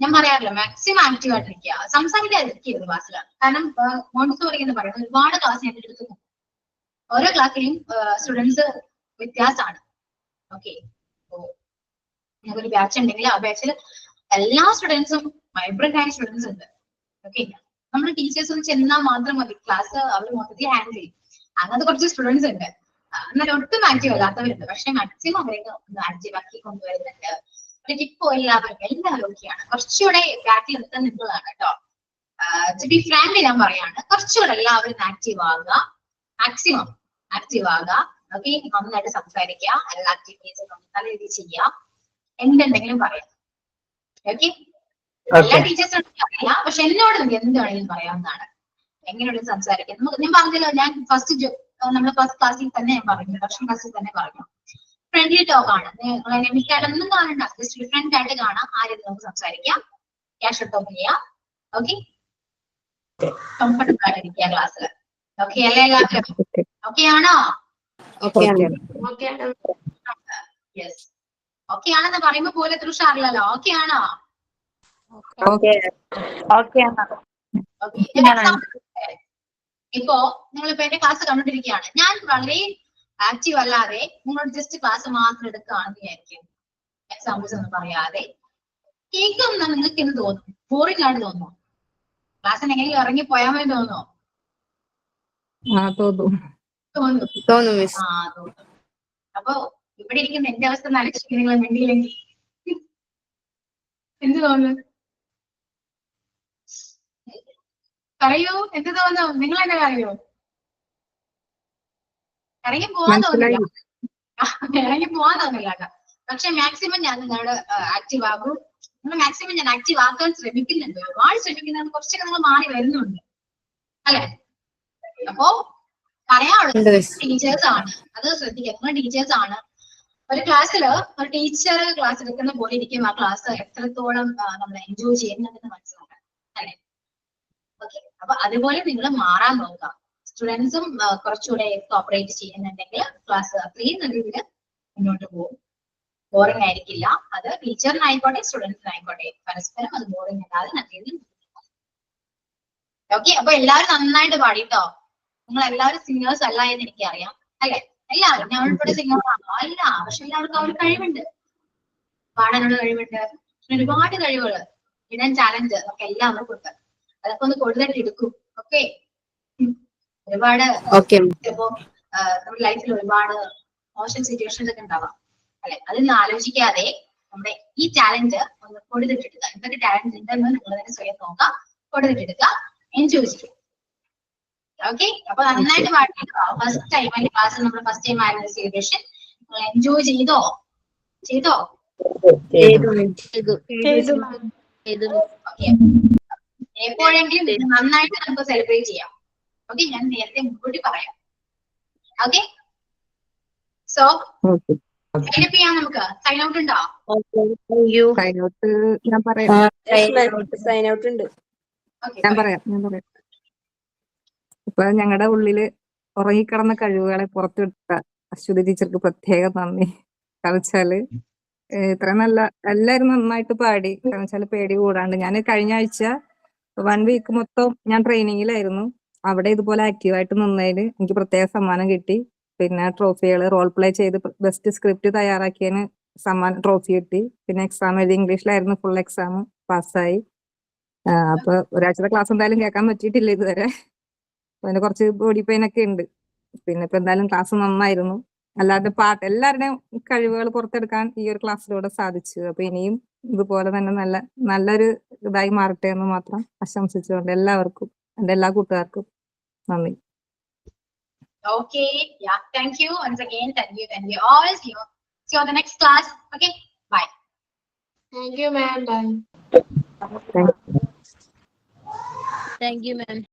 ഞാൻ പറയാറില്ല, മാക്സിമം ആക്റ്റീവ് ആയിട്ടിരിക്കുക, സംസാരിക്കാതിരിക്കരുത് ക്ലാസ്സിൽ. കാരണം മോണ്ടിസോറി എന്ന് പറയുന്നത് ഒരുപാട് ക്ലാസ് ഞാൻ എടുക്കുന്നു. ഓരോ ക്ലാസ്സിലും സ്റ്റുഡൻസ് വ്യത്യാസമാണ്. ഓക്കെ, ഞങ്ങൾക്കൊരു ബാച്ച് ഉണ്ടെങ്കിൽ ആ ബാച്ചിൽ എല്ലാ സ്റ്റുഡൻസും വൈബ്രന്റ് ആയ സ്റ്റുഡൻസ് ഉണ്ട്. ഓക്കെ, നമ്മൾ ടീച്ചേഴ്സ് ഒന്ന് ചെന്നാൽ മാത്രം മതി, ക്ലാസ് അവർ മൊത്തത്തിൽ ഹാൻഡിൽ ചെയ്യും. അങ്ങനത്തെ കുറച്ച് സ്റ്റുഡൻസ് ഉണ്ട്. എന്നാൽ ഒട്ടും ആക്റ്റീവ് അല്ലാത്തവരുണ്ട്. പക്ഷെ മാക്സിമം അവരെ ഒന്ന് ആക്റ്റീവ് ആക്കി കൊണ്ടുവരുന്നുണ്ട്. ഇപ്പോ എല്ലാവരും ഓക്കെയാണ്. കുറച്ചുകൂടെ ബാക്കിൽ നിൽക്കുന്നതാണ് കേട്ടോ. ടു ബി ഫ്രാങ്ക്ലി ഞാൻ പറയാണ്, കുറച്ചുകൂടെ എല്ലാവരും ആക്റ്റീവ് ആകുക, മാക്സിമം ആക്റ്റീവ് ആകുക. ഓക്കെ, നന്നായിട്ട് സംസാരിക്കുക, എല്ലാ ആക്ടിവിറ്റീസും നല്ല രീതിയിൽ ചെയ്യുക. എന്തുണ്ടെങ്കിലും പറയാം. ഓക്കെ, എല്ലാ ടീച്ചേഴ്സും അറിയാം, പക്ഷെ എന്നോട് നിങ്ങൾക്ക് എന്ത് വേണമെങ്കിലും പറയാവുന്നതാണ്. എങ്ങനെയുള്ള സംസാരിക്കാം നമുക്ക്. ഞാൻ പറഞ്ഞല്ലോ, ഞാൻ നമ്മുടെ ഫസ്റ്റ് ക്ലാസ്സിൽ തന്നെ ഞാൻ പറഞ്ഞു, ഇൻട്രൊഡക്ഷൻ ക്ലാസ്സിൽ തന്നെ പറഞ്ഞു, ഫ്രണ്ട്ലി ടോക്ക് ആണ്. നിങ്ങൾ എനമിക്കായിട്ടൊന്നും കാണണ്ട, ജസ്റ്റ് ഡിഫറെന്റ് ആയിട്ട് കാണാം. ആരും നമുക്ക് സംസാരിക്കാം, ക്യാഷ് ടോക്ക് ചെയ്യാം. ഓക്കെ, കംഫർട്ടബിൾ ആയിട്ടിരിക്കുക ക്ലാസ്സിൽ. ഓക്കെ അല്ലേ എല്ലാവരും? ഓക്കെ ആണോ? യെസ്, ഓക്കെ ആണെന്ന് പറയുമ്പോ പോലെ എത്ര ഉഷാറില്ലല്ലോ. ഓക്കെ ആണോ? ഇപ്പോ നിങ്ങളിപ്പോ എന്റെ ക്ലാസ് കണ്ടോണ്ടിരിക്കുകയാണ്. ഞാൻ വളരെ ആക്റ്റീവ് അല്ലാതെ നിങ്ങളോട് ജസ്റ്റ് ക്ലാസ് മാത്രം എടുക്കുകയാണെന്ന് വിചാരിക്കും, എക്സാമ്പിൾസ് ഒന്നും പറയാതെ. കേൾക്കുന്ന നിങ്ങൾക്ക് എന്ത് തോന്നും? ബോറിംഗ് ആയിട്ട് തോന്നുമോ? ക്ലാസ്സിന് എങ്ങനെയും ഇറങ്ങി പോയാൽ മതി തോന്നുമോ? തോന്നും. അപ്പൊ ഇവിടെ ഇരിക്കുന്ന എന്റെ അവസ്ഥ നനച്ചിട്ട് നിങ്ങൾ വേണ്ടിയില്ലെങ്കിൽ എന്ത് തോന്നുന്നു? പറയൂ, എന്ത് തോന്നുന്നു? നിങ്ങൾ എന്നെ അറിയോ? ഇറങ്ങി പോവാൻ തോന്നില്ല, ഇറങ്ങി പോവാൻ തോന്നില്ല കേട്ടോ. പക്ഷെ മാക്സിമം ഞാൻ നിങ്ങളുടെ ആക്റ്റീവ് ആകും. നിങ്ങൾ മാക്സിമം ഞാൻ ആക്റ്റീവ് ആക്കാൻ ശ്രമിക്കുന്നുണ്ട്, ഒരുപാട് ശ്രമിക്കുന്നുണ്ട്. കുറച്ചൊക്കെ നിങ്ങൾ മാറി വരുന്നുണ്ട് അല്ലെ? അപ്പോ പറയാനുള്ളത് ടീച്ചേഴ്സ് ആണ്, അത് ശ്രദ്ധിക്കുക. നിങ്ങൾ ടീച്ചേഴ്സ് ആണ്. ഒരു ക്ലാസ്സിൽ ഒരു ടീച്ചർ ക്ലാസ് എടുക്കുന്ന പോലെ ഇരിക്കും ആ ക്ലാസ് എത്രത്തോളം നമ്മൾ എൻജോയ് ചെയ്യുന്നുണ്ടെന്ന് മനസ്സിലാക്കാം അല്ലെ? ഓക്കെ, അപ്പൊ അതുപോലെ നിങ്ങൾ മാറാൻ നോക്കുക. സ്റ്റുഡൻസും കുറച്ചുകൂടെ കോപ്പറേറ്റ് ചെയ്യുന്നുണ്ടെങ്കിൽ ക്ലാസ് അത്രയും നല്ല രീതിയിൽ മുന്നോട്ട് പോകും. ബോറിംഗ് ആയിരിക്കില്ല. അത് ടീച്ചറിനായിക്കോട്ടെ സ്റ്റുഡൻസിനായിക്കോട്ടെ, പരസ്പരം അത് ബോറിംഗ് അല്ലാതെ നല്ല രീതിയിൽ. ഓക്കെ, അപ്പൊ എല്ലാവരും നന്നായിട്ട് പാടിട്ടോ. നിങ്ങൾ എല്ലാവരും സിംഗേഴ്സ് അല്ല എന്ന് എനിക്കറിയാം അല്ലെ? എല്ലാവരും ഞാൻ ഉൾപ്പെടെ സിംഗേഴ്സാണോ? അല്ല, പക്ഷെ എല്ലാവർക്കും ആ ഒരു കഴിവുണ്ട്, പാടാനുള്ള കഴിവുണ്ട്, ഒരുപാട് കഴിവുകൾ, ഇടാൻ ചാലഞ്ച് ഒക്കെ എല്ലാവർക്കും ഉണ്ട്. അതൊക്കെ ഒന്ന് കൂടുതലായിട്ട് എടുക്കും. ഓക്കെ, ഒരുപാട് ഇപ്പോ നമ്മുടെ ലൈഫിൽ ഒരുപാട് മോശം സിറ്റുവേഷൻസ് ഒക്കെ ഉണ്ടാവാം അല്ലെ? അതൊന്നും ആലോചിക്കാതെ നമ്മുടെ ഈ ടാലന്റ് ഒന്ന് കൊടുത്തിട്ടെടുക്കുക. എന്തൊക്കെ ടാലന്റ് ഉണ്ടെന്ന് നിങ്ങൾ തന്നെ സ്വയം നോക്കാം, കൊടുത്തിട്ടെടുക്കുക, എൻജോയ് ചെയ്യും. ഓക്കെ, അപ്പൊ നന്നായിട്ട് പാടിട്ടോ. ഫസ്റ്റ് ടൈം അതിന്റെ ക്ലാസ്, നമ്മുടെ ഫസ്റ്റ് ടൈം ആയിരുന്നു സെലിബ്രേഷൻ. നിങ്ങൾ എൻജോയ് ചെയ്തോ? എപ്പോഴെങ്കിലും നന്നായിട്ട് നമുക്ക് സെലിബ്രേറ്റ് ചെയ്യാം. ഓക്കെ, ഞാൻ നേരത്തെ മുൻകൂട്ടി പറയാം. ഓക്കെ, സോ സൈനപ്പ് ചെയ്യാം. നമുക്ക് സൈൻ ഔട്ട് ഉണ്ടോ? ഞാൻ പറയാം. ഇപ്പൊ ഞങ്ങളുടെ ഉള്ളില് ഉറങ്ങിക്കിടന്ന കഴിവുകളെ പുറത്തുവിട്ട അശ്വതി ടീച്ചർക്ക് പ്രത്യേകം നന്ദി. കാരണം വെച്ചാല് ഇത്ര നല്ല എല്ലാരും നന്നായിട്ട് പാടി. കാരണം വെച്ചാല് പേടി കൂടാണ്ട്. ഞാൻ കഴിഞ്ഞ ആഴ്ച 1 വീക്ക് മൊത്തം ഞാൻ ട്രെയിനിങ്ങിലായിരുന്നു. അവിടെ ഇതുപോലെ ആക്റ്റീവായിട്ട് നിന്നതിന് എനിക്ക് പ്രത്യേക സമ്മാനം കിട്ടി. പിന്നെ ട്രോഫികള്, റോൾ പ്ലേ ചെയ്ത് ബെസ്റ്റ് സ്ക്രിപ്റ്റ് തയ്യാറാക്കിയതിന് ട്രോഫി കിട്ടി. പിന്നെ എക്സാം എഴുതി, ഇംഗ്ലീഷിലായിരുന്നു ഫുൾ എക്സാം, പാസ്സായി. അപ്പൊ ഒരാഴ്ചത്തെ ക്ലാസ് എന്തായാലും കേൾക്കാൻ പറ്റിയിട്ടില്ല ഇതുവരെ. അതിന് കുറച്ച് ബോഡി പെയിൻ ഒക്കെ ഉണ്ട്. പിന്നെ ഇപ്പൊ എന്തായാലും ക്ലാസ് നന്നായിരുന്നു. അല്ലാതെ എല്ലാവരുടെയും കഴിവുകൾ പുറത്തെടുക്കാൻ ഈ ഒരു ക്ലാസ്സിലൂടെ സാധിച്ചു. അപ്പൊ ഇനിയും ഇതുപോലെ തന്നെ നല്ലൊരു ഇതായി മാറട്ടെ എന്ന് മാത്രം ആശംസിച്ചുകൊണ്ട് എല്ലാവർക്കും, എന്റെ എല്ലാ കൂട്ടുകാർക്കും നന്ദി. Okay, yeah, thank you once again. Thank you all. See you on the next class. Okay, bye. Thank you, ma'am. Bye. Thank you. Thank you, ma'am.